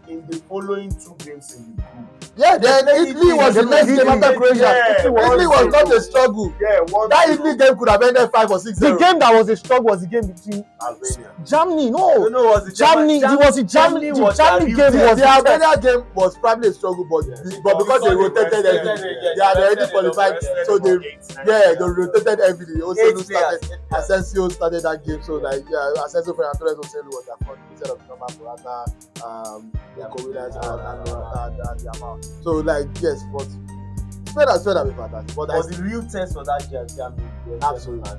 S2: In the following 2 games in the group.
S1: Yeah, then Italy was the next game after Croatia.
S2: Yeah,
S1: Italy was not a struggle.
S2: Yeah,
S1: That Italy game could have ended 5 or 6-0.
S3: The game that was a struggle was the game between
S2: Albania.
S3: Germany. No,
S4: was the
S3: Germany. It was the Germany. The Germany game was
S1: The Albania game was probably a struggle, but because they rotated everything, they had already qualified, so they rotated everything. Also started Asensio started that game, so like Asensio for Antonio Oselu was their front instead of normal Morata, Kowilas and Yamal. So like yes, but Spain has been fantastic. But
S4: the real test for that Germany.
S1: Absolutely.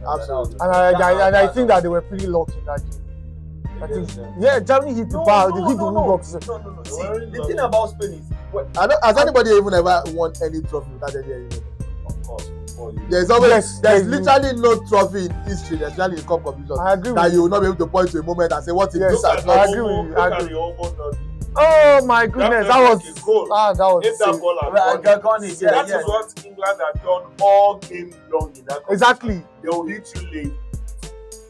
S3: and I think that they were pretty lucky in that game. I think Germany hit the bar, they hit the woodbox.
S4: No. See, the thing about Spain is,
S1: has anybody even ever won any trophy without any element?
S2: Of course.
S1: There's always
S3: Yes,
S1: literally no trophy in history, especially in cup competition,
S3: I agree
S1: that
S3: with
S1: you will not be able to point to a moment and say what if
S3: Yes,
S1: this has
S3: I
S1: not.
S3: agree with you.
S2: Look at the Omo Nodi.
S3: Oh my goodness, that was
S2: goal.
S3: that was
S2: If that
S3: sick.
S2: ball had gone in,
S4: yeah,
S2: that is what England had done all game long in that competition.
S3: Exactly.
S2: They will hit you late,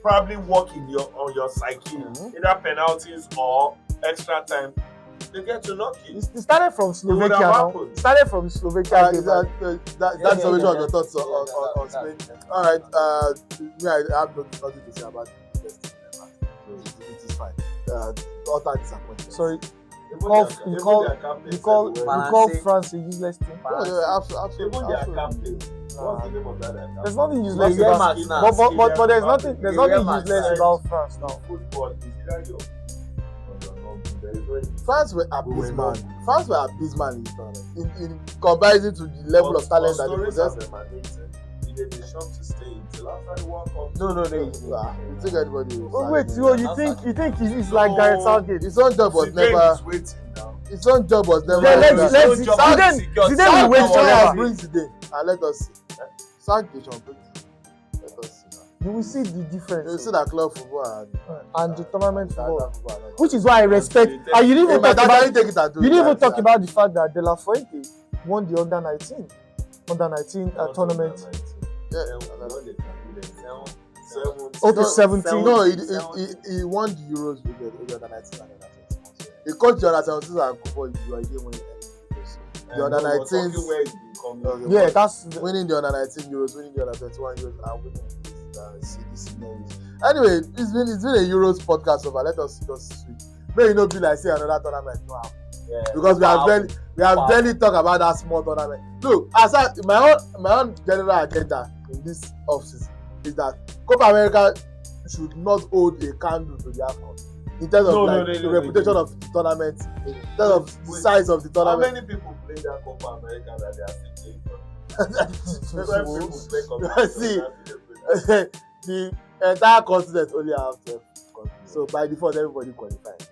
S2: probably work on your psyche, either penalties or extra time. They get to knock it.
S3: It started from Slovakia now. It started from Slovakia.
S1: That's always one of your thoughts on Spain. All right, me, I have nothing to say about this. It is fine. Utter disappointment.
S3: Sorry, you
S2: Even
S3: call France a useless team.
S1: Absolutely.
S2: Even their captain. What's the name of that?
S3: There's nothing useless
S4: Real
S3: about
S4: Madrid.
S3: but there's nothing
S4: Real
S3: useless
S4: Madrid.
S3: about France now.
S2: Football is either your.
S1: France were abysmal. France were abysmal in this tournament. In comparison to the level of talent that they possess.
S2: They did the shop to stay until after the World Cup.
S1: No. You think anybody will
S3: Oh wait, you think it's like Gareth Southgate?
S1: his own job was never. His own job was never.
S3: Then let's
S1: Southgate
S3: we wait
S1: has
S3: forever.
S1: brings today, and let us see. Southgate will bring today. Let us see now.
S3: You will see the
S1: You
S3: difference
S1: see that club football
S3: and the tournament football,
S1: football.
S3: which is why I respect. And you didn't even talk about
S1: take it and do
S3: you
S1: it.
S3: didn't even talk about the fact that De La Fuente won the under 19 tournament.
S1: Yeah.
S3: Okay, 17.
S1: No, he won the Euros with the under 19 and under 20. He coached the under 17 and football. You didn't win any. The under 19s.
S3: Yeah, that's
S1: winning the under 19 Euros, winning the under 21 Euros, and winning this Euros. Anyway, it's been a Euros podcast so far. Let us just switch. May it not be like say another tournament no happen.
S4: Yeah.
S1: Because we have barely talked about that small tournament. Look, aside my own general agenda in this off-season is that Copa America should not hold a candle to the AFCON in terms of the reputation of the tournament, in terms of the size of the
S2: How
S1: tournament.
S2: many people play that Copa America that they are still playing?
S1: See, the entire continent only have 12 countries. So by default, everybody qualifies.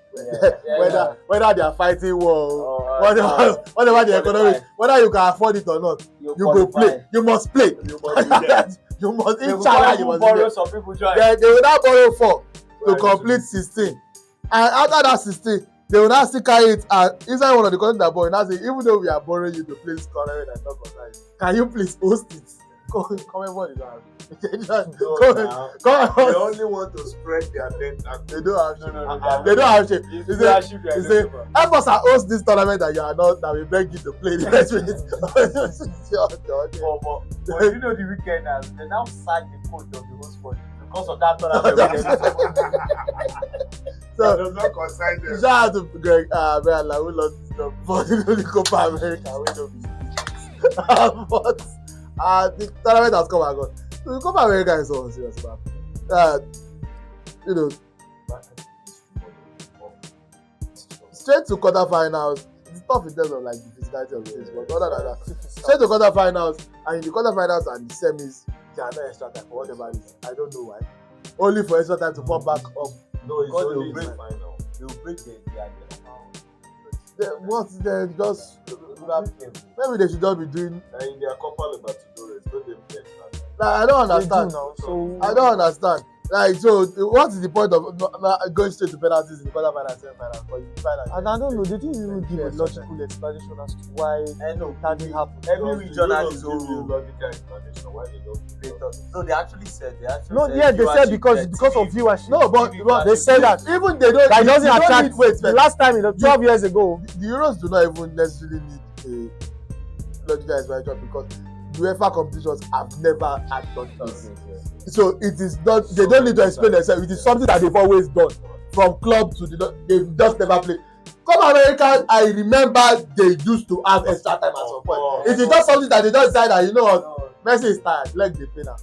S1: whether they are fighting war,
S4: Oh,
S1: whatever the
S4: you
S1: economic,
S4: qualify.
S1: whether you can afford it or not, you go play. You must play.
S2: You must be there.
S1: You must
S4: They will
S1: inshallah you
S4: even
S1: must be
S4: borrow
S1: there.
S4: some people join.
S1: They will now borrow 4 to
S2: Right.
S1: complete 16. And after that 16, they will now still carry it and inside one of the countries that borrow, now say, even though we are borrowing you to play this tournament and talk about it, can you please host it? Come everybody down.
S2: No, now.
S1: Come
S2: They
S1: on.
S2: only want to spread their net.
S1: They don't have shame.
S4: No.
S1: They don't have shame.
S4: If
S1: He
S4: you
S1: say,
S4: are ship, you are
S1: he say,
S4: eligible.
S1: help us and host this tournament that you are not, that we beg you to play the next minute.
S4: But you know the weekend has they now sack the coach of the host body because of that tournament.
S1: So,
S2: Does not concern them.
S1: shout out to Greg Abela who lost his job for the Copa America. We don't be. But the tournament has come and gone. So the Copa America is so serious about. You know, straight to quarterfinals. It's tough in terms of like the physicality of the things, but other than that, straight to quarterfinals, and in the quarterfinals and the semis, there are no extra time for whatever it is. I don't know why. Only for extra time to pop back up.
S2: No, it's
S4: Because
S2: only
S4: they will
S2: in
S4: break
S2: the final.
S4: They will break their
S1: They just maybe they should just be doing.
S2: And in their Copa Libertadores, don't they play extra?
S1: Like, I don't
S3: They do
S1: understand.
S3: now. So
S1: I don't understand. Like, so what is the point of going straight to penalties in the quarterfinal, semi-final, but you final?
S3: and I don't know. They didn't even give a
S1: Yes,
S3: logical explanation as to why
S4: I know.
S3: that didn't happen.
S4: Every region has its own
S2: give you
S4: rule.
S2: logical explanation why they don't play.
S4: No, they actually said.
S3: No, yeah, they said because of viewership.
S1: No, but
S3: They said that
S1: even they don't.
S3: that it doesn't
S1: you don't
S3: attract.
S1: need- wait,
S3: The last time, 12 years ago,
S1: the Euros do not even necessarily need a logical explanation because UEFA competitions have never had this. So it is not. They don't need to explain themselves. It is something that they've always done from club to the. They've just never played. Copa America, I remember they used to have extra time at some point. It is not something that they just decide that you know what, Messi is tired, leg the pain now.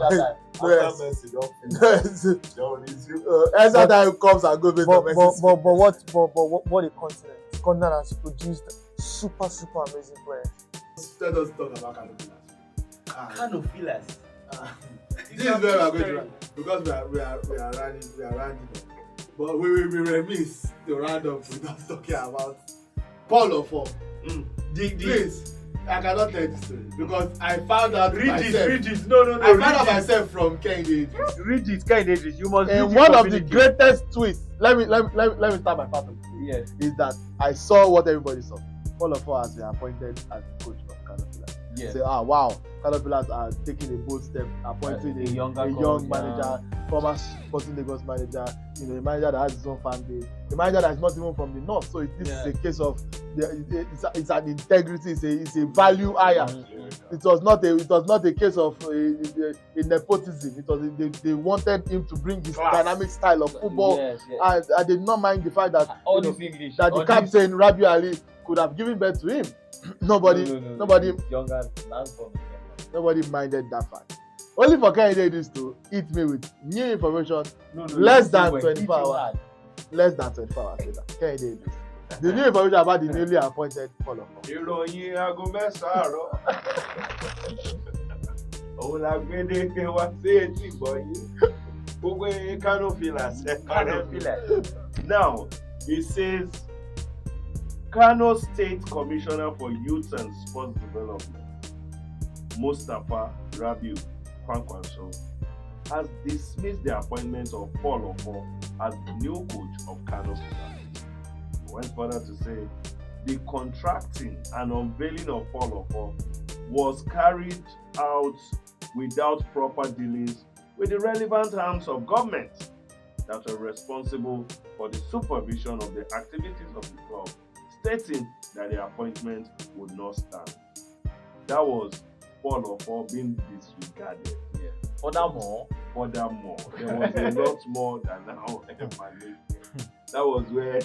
S2: After
S1: Yes.
S2: Messi don't finish, they'll resume.
S1: Extra time comes and goes based on Messi's
S3: what a continent! The continent has produced super amazing players.
S1: Let us talk about Canopy.
S4: Canopilas.
S1: This is where we are going to run because we are rounding up. But we will be remiss to round up without talking about Paul Ofo. Please, I cannot tell this story because I found out myself.
S4: Read it. No.
S1: I found out myself from Kehinde.
S4: Read it, kind of. You must read
S1: And
S4: it
S1: one
S4: for
S1: of the
S4: community.
S1: greatest twists. Let me start my part of it.
S4: Yes.
S1: Is that I saw what everybody saw. Paul Ofo has been appointed as the coach of Canopy.
S4: Yes.
S1: Say, wow, Canopilas are taking a bold step, appointing
S4: A
S1: a
S4: younger
S1: young
S4: coach,
S1: manager, former Sporting Lagos manager, you know, a manager that has his own fan base, a manager that is not even from the north. So this is a case of it's an integrity, it's a value hire. It was not a case of a nepotism. It was they wanted him to bring his dynamic style of football,
S4: Yes.
S1: and I did not mind the fact that
S4: All
S1: you know,
S4: this English.
S1: that the
S4: all
S1: captain Rabiu Ali could have given birth to him. Nobody
S4: Younger last born.
S1: Nobody minded that fact. Only for Kehinde this to hit me with new information
S4: No,
S1: less than
S4: wait,
S1: 24
S4: if you
S1: hours.
S4: had-
S1: Less than 24 hours later. Kehinde this. The new information about the newly appointed Paul Ofo.
S2: Ìròyìn aago mẹ́sàn-án àárọ̀. Òun la gbé dé wá sí etí ìgbọ̀nyín. Gbogbo eyín Canopilas.
S4: Canopilas.
S2: Now, it says Kano State Commissioner for Youth and Sports Development, Mustapha Rabiu Kwankwaso, has dismissed the appointment of Paul Ofo as the new coach of Kano State. He went further to say the contracting and unveiling of Paul Ofo was carried out without proper dealings with the relevant arms of government that were responsible for the supervision of the activities of the club, stating that the appointment would not stand. That was Paul Ofo being disregarded.
S4: Furthermore,
S2: There was a lot more than now emanating. That was where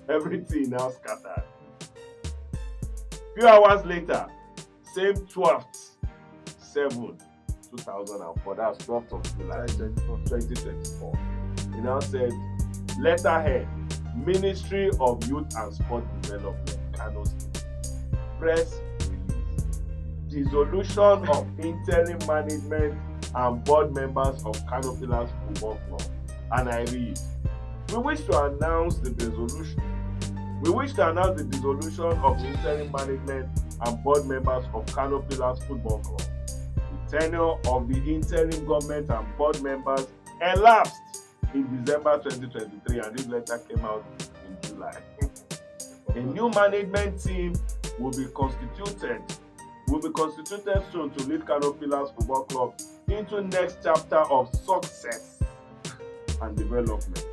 S2: everything now scattered. Few hours later, same 12th, 7, 2004, that's 12th of July, 2024. He now said, letterhead, Ministry of Youth and Sport Development, Kano State. Press release. Dissolution of interim management and board members of Canopilas Football Club. And I read, We wish to announce the dissolution. We wish to announce the dissolution of the interim management and board members of Kano Pillars Football Club. The tenure of the interim government and board members elapsed in December 2023, and this letter came out in July. A new management team will be constituted soon to lead Kano Pillars Football Club into next chapter of success and development.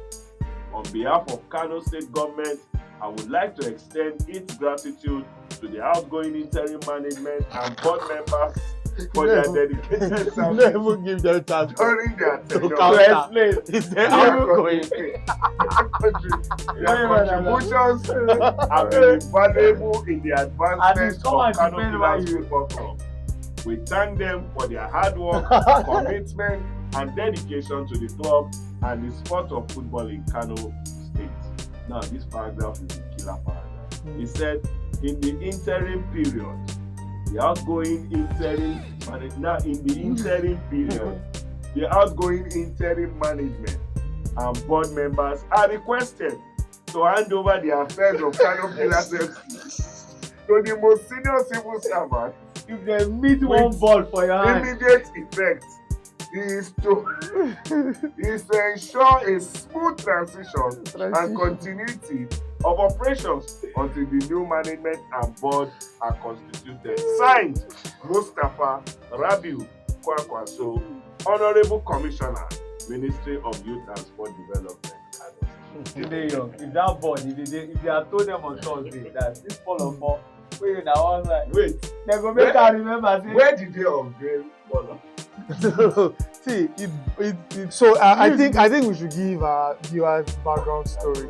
S2: On behalf of Kano State Government, I would like to extend its gratitude to the outgoing interim management and board members for their dedicated service
S1: Never give them chance.
S2: during their tenure.
S1: counter. He said,
S2: Their
S1: I'm going.
S2: contributions have been invaluable in the advancement
S4: come
S2: of
S4: and
S2: Kano
S4: defend why
S2: Pillars
S4: you-
S2: Football Club. We thank them for their hard work, commitment, and dedication to the club and the sport of football in Kano State. Now, this paragraph is a killer paragraph. He said, in the interim period, the outgoing interim period, the outgoing interim management and board members are requested to hand over the affairs of Kano Pillars FC to the most senior civil servant
S4: If they meet one ball for your hand,
S2: immediate effect. Is to ensure a smooth transition and continuity of operations until the new management and board are constituted. Signed, Mustafa Rabiu Kwakwaso, Honorable Commissioner, Ministry of Youth and Sport Development.
S4: today, if that board, if they had told them on Thursday that this fall of four, wait, that was like,
S2: Wait,
S4: they go make her remember. Say,
S2: where did they unveil Bola?
S1: See,
S3: So I think we should give our viewers background story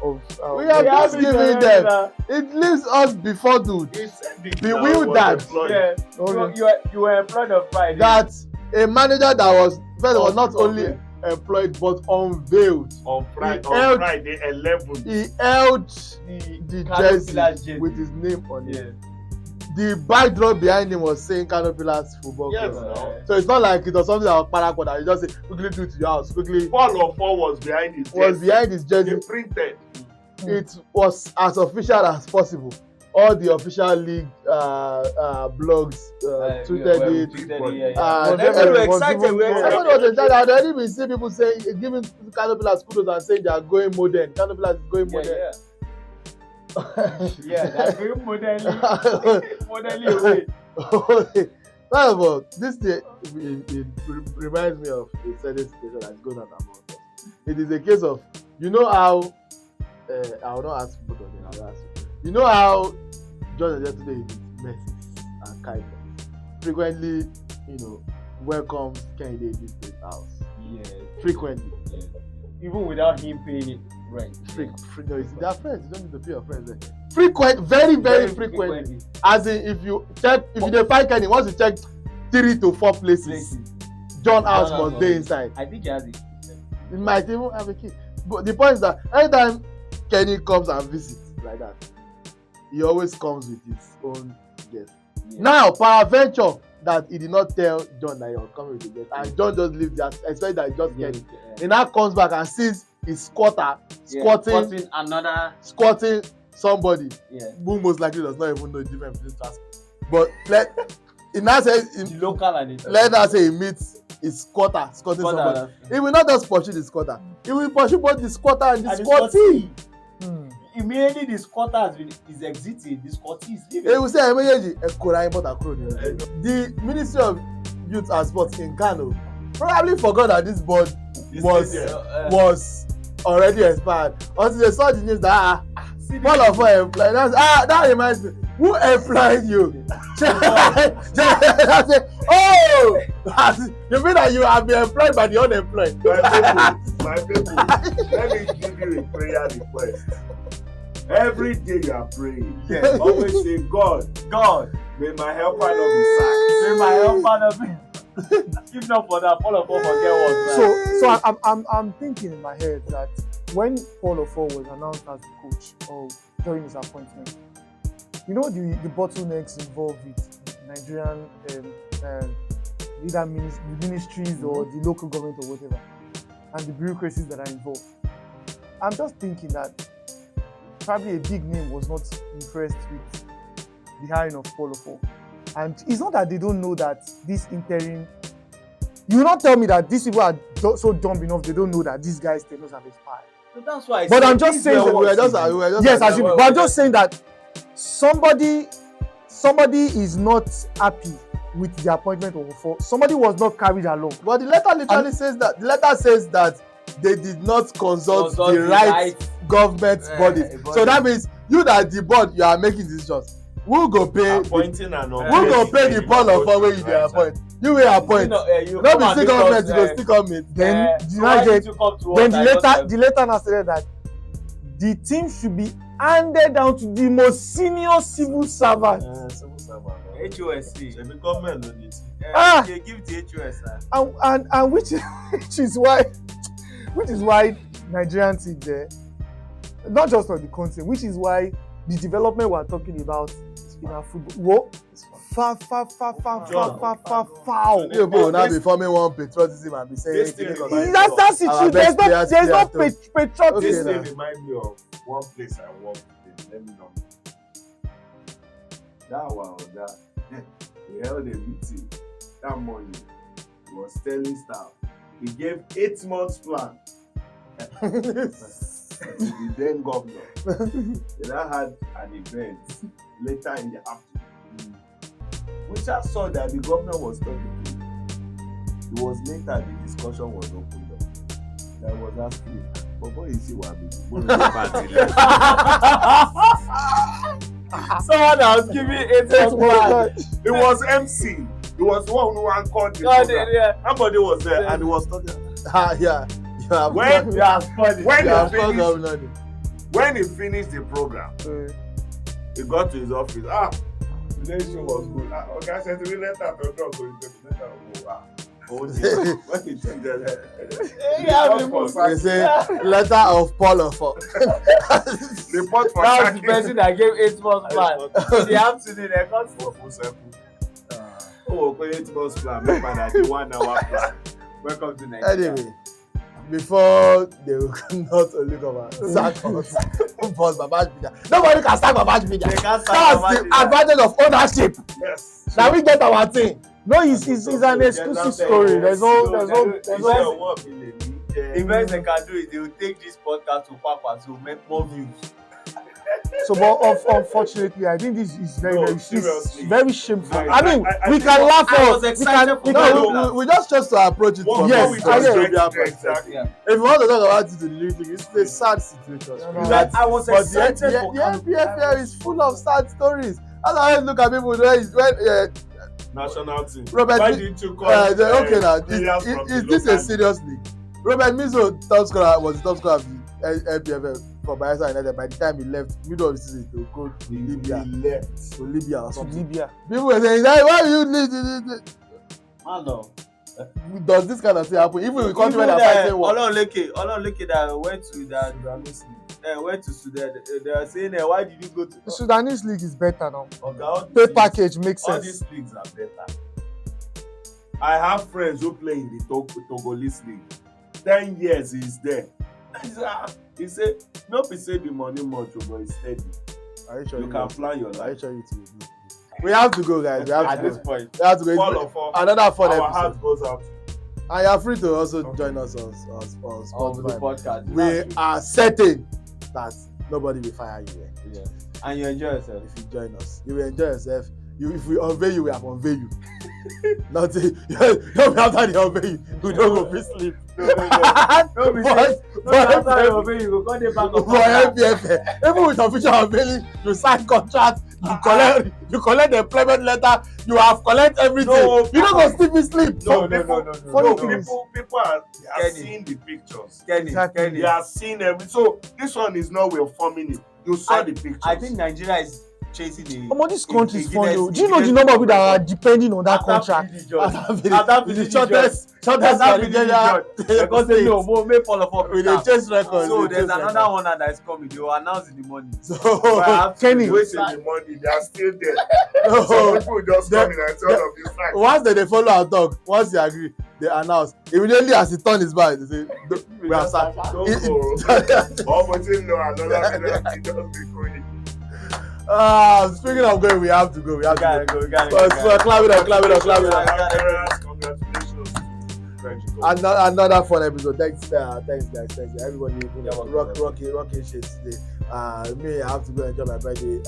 S3: of.
S1: we are just giving them. It leaves us befour dude
S2: He said the
S1: Bewildered.
S4: Yeah,
S3: Okay.
S4: you were employed on Friday.
S1: that a manager that was first of all not
S2: On
S1: only
S2: Friday.
S1: employed but unveiled.
S2: on
S1: held-
S2: Friday 11th.
S1: He held the
S4: Kano Pillars
S1: jersey
S4: jersey.
S1: with his name on it.
S4: Yeah.
S1: The backdrop behind him was saying Kano Pillars Football
S2: Yes,
S1: Club.
S2: no.
S1: So it's not like it was something that was paracord that you just say quickly do it to your house. Quickly
S2: Fall of four was behind his
S1: was
S2: jersey.
S1: behind his jersey.
S2: They printed.
S1: It was as official as possible. All the official league blogs tweeted it.
S4: And
S1: They
S4: everyone
S1: were
S4: was excited. We were
S1: Everyone
S4: excited.
S1: was excited. I'd already been seeing people saying, giving Kano Pillars kudos and saying they are going modern. Kano Pillars is going modern.
S4: Yeah, that's very modelly away.
S1: First of all, this thing it reminds me of a certain situation that's going on among us. It is a case of, you know how I will not ask both of them. I will ask you. You know how John and yesterday is messages and kindness frequently, welcomes Kennedy to his house.
S4: Yeah.
S1: Frequently.
S4: Yeah. Even without him paying it rent.
S1: No, they are friends. You don't need to pay your friends. Frequent, very, very frequently. As in, if you dey find Kenny, once you check 3 to 4 places, John house must be inside.
S4: I think he has it.
S1: He might even have a key. But the point is that anytime Kenny comes and visits like that, he always comes with his own guest.
S4: Yeah.
S1: Now, peradventure that he did not tell John that he was coming with the guest, and John just leaves that, expect that he just
S4: Yeah,
S1: get it. He now comes back and sees his squatter squatting
S4: another.
S1: somebody
S4: Yeah.
S1: who most likely does not even know the difference between transport. But he now says,
S4: The local and the
S1: let us say he meets his squatter squatting somebody. He will not just pursue the squatter. He will pursue both the squatter and the squattee.
S4: Immediately the squatter is exiting, the squattee is
S1: He
S4: leaving.
S1: will say, "Emeyeji, ekora yin bota kuro ni." The Ministry of Youth and Sports in Kano probably forgot that this board was already expired until they saw the news that all of us employed. That reminds me, who employed you? I say, oh, you mean that you have been employed by the unemployed?
S2: My people, let me give you a prayer request. Every day you are praying, always say, God, may my helper not be sacked.
S4: Say my helper not be. If not for that, Paul of Paul forget what.
S3: So I'm thinking in my head that when Paul Ofor was announced as the coach or during his appointment, the bottlenecks involved with Nigerian either ministries or the local government or whatever, and the bureaucracies that are involved. I'm just thinking that probably a big name was not impressed with the hiring of Paul Ofo. And it's not that they don't know that this interim. You will not tell me that these people are so dumb enough they don't know that these guys' tenures have expired.
S4: So that's why.
S3: But I'm just saying
S1: we were just
S3: yes, but I'm just saying that somebody is not happy with the appointment of Ofo. Somebody was not carried along.
S1: But the letter literally says that they did not consult the right government bodies. So that means you that the board you are making decisions. Who go pay?
S2: Appointing and
S1: Who go pay the Paul Ofo wey you dey appoint? You will appoint. No be still government you go still come in.
S3: Then the letter now said that the team should be handed down to the most senior civil servant.
S2: Civil servant.
S4: HOSC.
S2: The government no need.
S4: They give the HOS.
S3: And which is why Nigerian team there, not just on the continent, which is why the development we are talking about in our football, far.
S1: You will now be forming one patriotism and be saying
S3: that's it. There's no patriotism.
S2: This thing remind me of one place I worked in. Let me know. That one, we held a meeting that morning. He was telling staff he gave 8 months plan. The then governor. Then I had an event later in the afternoon. We just saw that the governor was talking to him. It was later the discussion was opened up. I was asking, but what is he want to do?
S4: Someone that was giving 8 months.
S2: It was MC. It was one who anchored the program. Somebody was there and he was talking. When he finished the program, he got to his office. The nation was good. Okay, I said to me, let that go. When he took the
S1: say letter of Paul Ofo.
S2: Report for
S4: that was the person that gave 8 months plan. In the afternoon, they got
S2: okay, 8 months plan. Remember that the 1 hour plan.
S4: Welcome to Nigeria.
S1: Anyway, before they will not only come and sack us, boss Babaj Media. Nobody can sack Babaj Media.
S4: They can't sack
S1: That's
S4: Babaj
S1: the
S4: Media.
S1: advantage of ownership.
S2: Yes.
S1: Now we get our thing.
S3: No, it's an exclusive story. There's no.
S4: The best they can do is they will take this podcast to Papa to make more views.
S3: So, but unfortunately, I think this is very shameful. I mean, we can laugh
S4: I was
S3: at
S4: excited for
S1: We just chose to approach it.
S3: Yes,
S2: exactly.
S1: If you want to talk about it to the living, it's a sad situation.
S4: I was
S1: But
S4: excited
S1: the
S4: for
S1: NPFL is full of sad stories. As I always look at people when
S2: National team.
S1: Robert,
S2: why didn't you call
S1: okay now,
S2: players from
S1: is
S2: the
S1: this a
S2: local
S1: serious league? Robert Mizo was the top scorer of the NPFL for Bayelsa United. By the time he left, middle of the season, to go to Libya.
S2: He left.
S1: To Libya or something.
S3: Libya.
S1: People were saying, why you leave?
S4: no.
S1: Does this kind of thing happen? Even in the country where they're fighting war.
S4: Ololeke that went to Sudan. They are saying, why did you go to
S3: The Sudanese league is better now.
S2: Okay,
S3: Pay package makes
S2: all
S3: sense.
S2: these leagues are better. I have friends who play in the Togolese league. 10 years he's there. He said, no be say the money much, but it's steady.
S1: Are you sure
S2: You can plan your
S1: Are you
S2: life.
S1: sure it will be? We have to go, guys. We have
S4: at
S1: to
S4: this
S1: go.
S4: point?
S1: We have to go.
S2: All of us,
S1: Another fun
S2: our
S1: episode.
S2: heart goes out.
S1: And you're free to also join us on
S4: Of the
S1: Spotify.
S4: podcast.
S1: We are certain that nobody will fire you here.
S4: Yeah. And you enjoy yourself.
S1: If you join us, you will enjoy yourself. If we unveil you, we have unveiled you. Not don't be after the unveil you. We don't go free sleep.
S4: No, be say, after you obey, you go call them back
S1: For MPFL, even with official unveiling, you sign contract, you collect the employment letter, you have collect everything.
S2: No,
S1: you don't go sleep.
S2: No. People are seeing the pictures.
S4: Kenny.
S2: They are seeing everything. So this one is not well forming it. You saw the pictures.
S4: I think Nigeria is chasing the.
S3: Omo, this country is fun though.
S4: Guinness-
S3: Do you know the
S4: Guinness
S3: number of people that are
S4: record.
S3: depending on that
S4: After
S3: contract?
S4: Billy George.
S1: After
S4: After
S1: the
S4: Billy
S1: shortest
S4: After Billy
S1: Nigeria
S4: because they know more may fall off.
S1: with a chase record.
S4: So
S1: with a
S4: there's
S1: chase
S4: another
S1: record.
S4: one that is coming. They will announce in the morning.
S1: So
S3: Kenny.
S2: Wait till the money, they are still there.
S1: no,
S2: Some people just
S1: The-
S2: come in and tell
S1: the-
S2: them this fact.
S1: once they follow our talk, once they agree, they announce. Immediately as he turn his back, they say, "We are sacked."
S2: Don't go. Almost in no another million, he just be going.
S1: Speaking of going, we have to go. We have to go.
S4: We gotta
S1: So, clap it up, clap it up, clap it up.
S2: Congratulations. French goal.
S1: Another fun episode. Thanks guys. Thanks. Everybody,
S4: welcome.
S1: rocking shit today. Me, I have to go enjoy my birthday.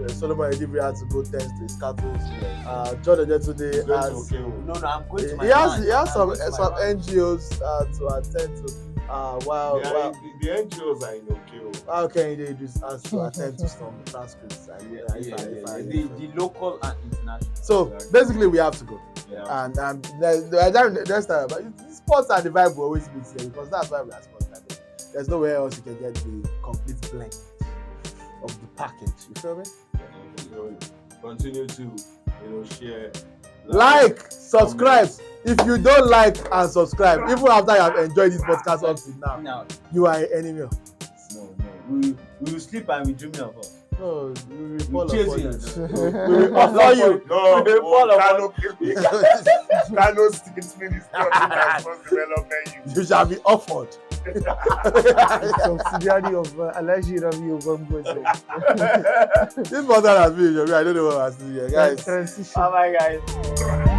S1: Solomon Edibri had to go thanks to his cattle. John Oje today
S2: It's going to
S1: has.
S2: okay, oh.
S4: No, I'm going to my
S1: He has
S4: man.
S1: some
S4: I'm going to
S1: some
S4: my man.
S1: NGOs to attend to. Wow.
S2: The NGOs are in okay. oh.
S1: How can you do has to attend to some transcripts?
S4: The local and international.
S1: So basically, we have to go.
S2: Yeah.
S1: And next time, but sports are the vibe we always mix here because that's why we are sports. There's nowhere else you can get the complete blend of the package. You feel me?
S2: So continue to share.
S1: Like, subscribe. If you don't like and subscribe, even after you have enjoyed this podcast up to now,
S4: Now,
S1: you are an enemy.
S4: no. We will sleep and we dreaming of us.
S1: No, we will fall
S4: chase
S1: upon
S4: you.
S1: you. We will offer you.
S2: No,
S4: They fall
S2: Kano State Minister of Transport Development.
S1: You shall be offered.
S3: Subsidiary of Alhaji Rabi Obamboze.
S1: This podcast has been. I don't know what I was doing here, guys.
S3: Transition.
S4: Bye bye, guys.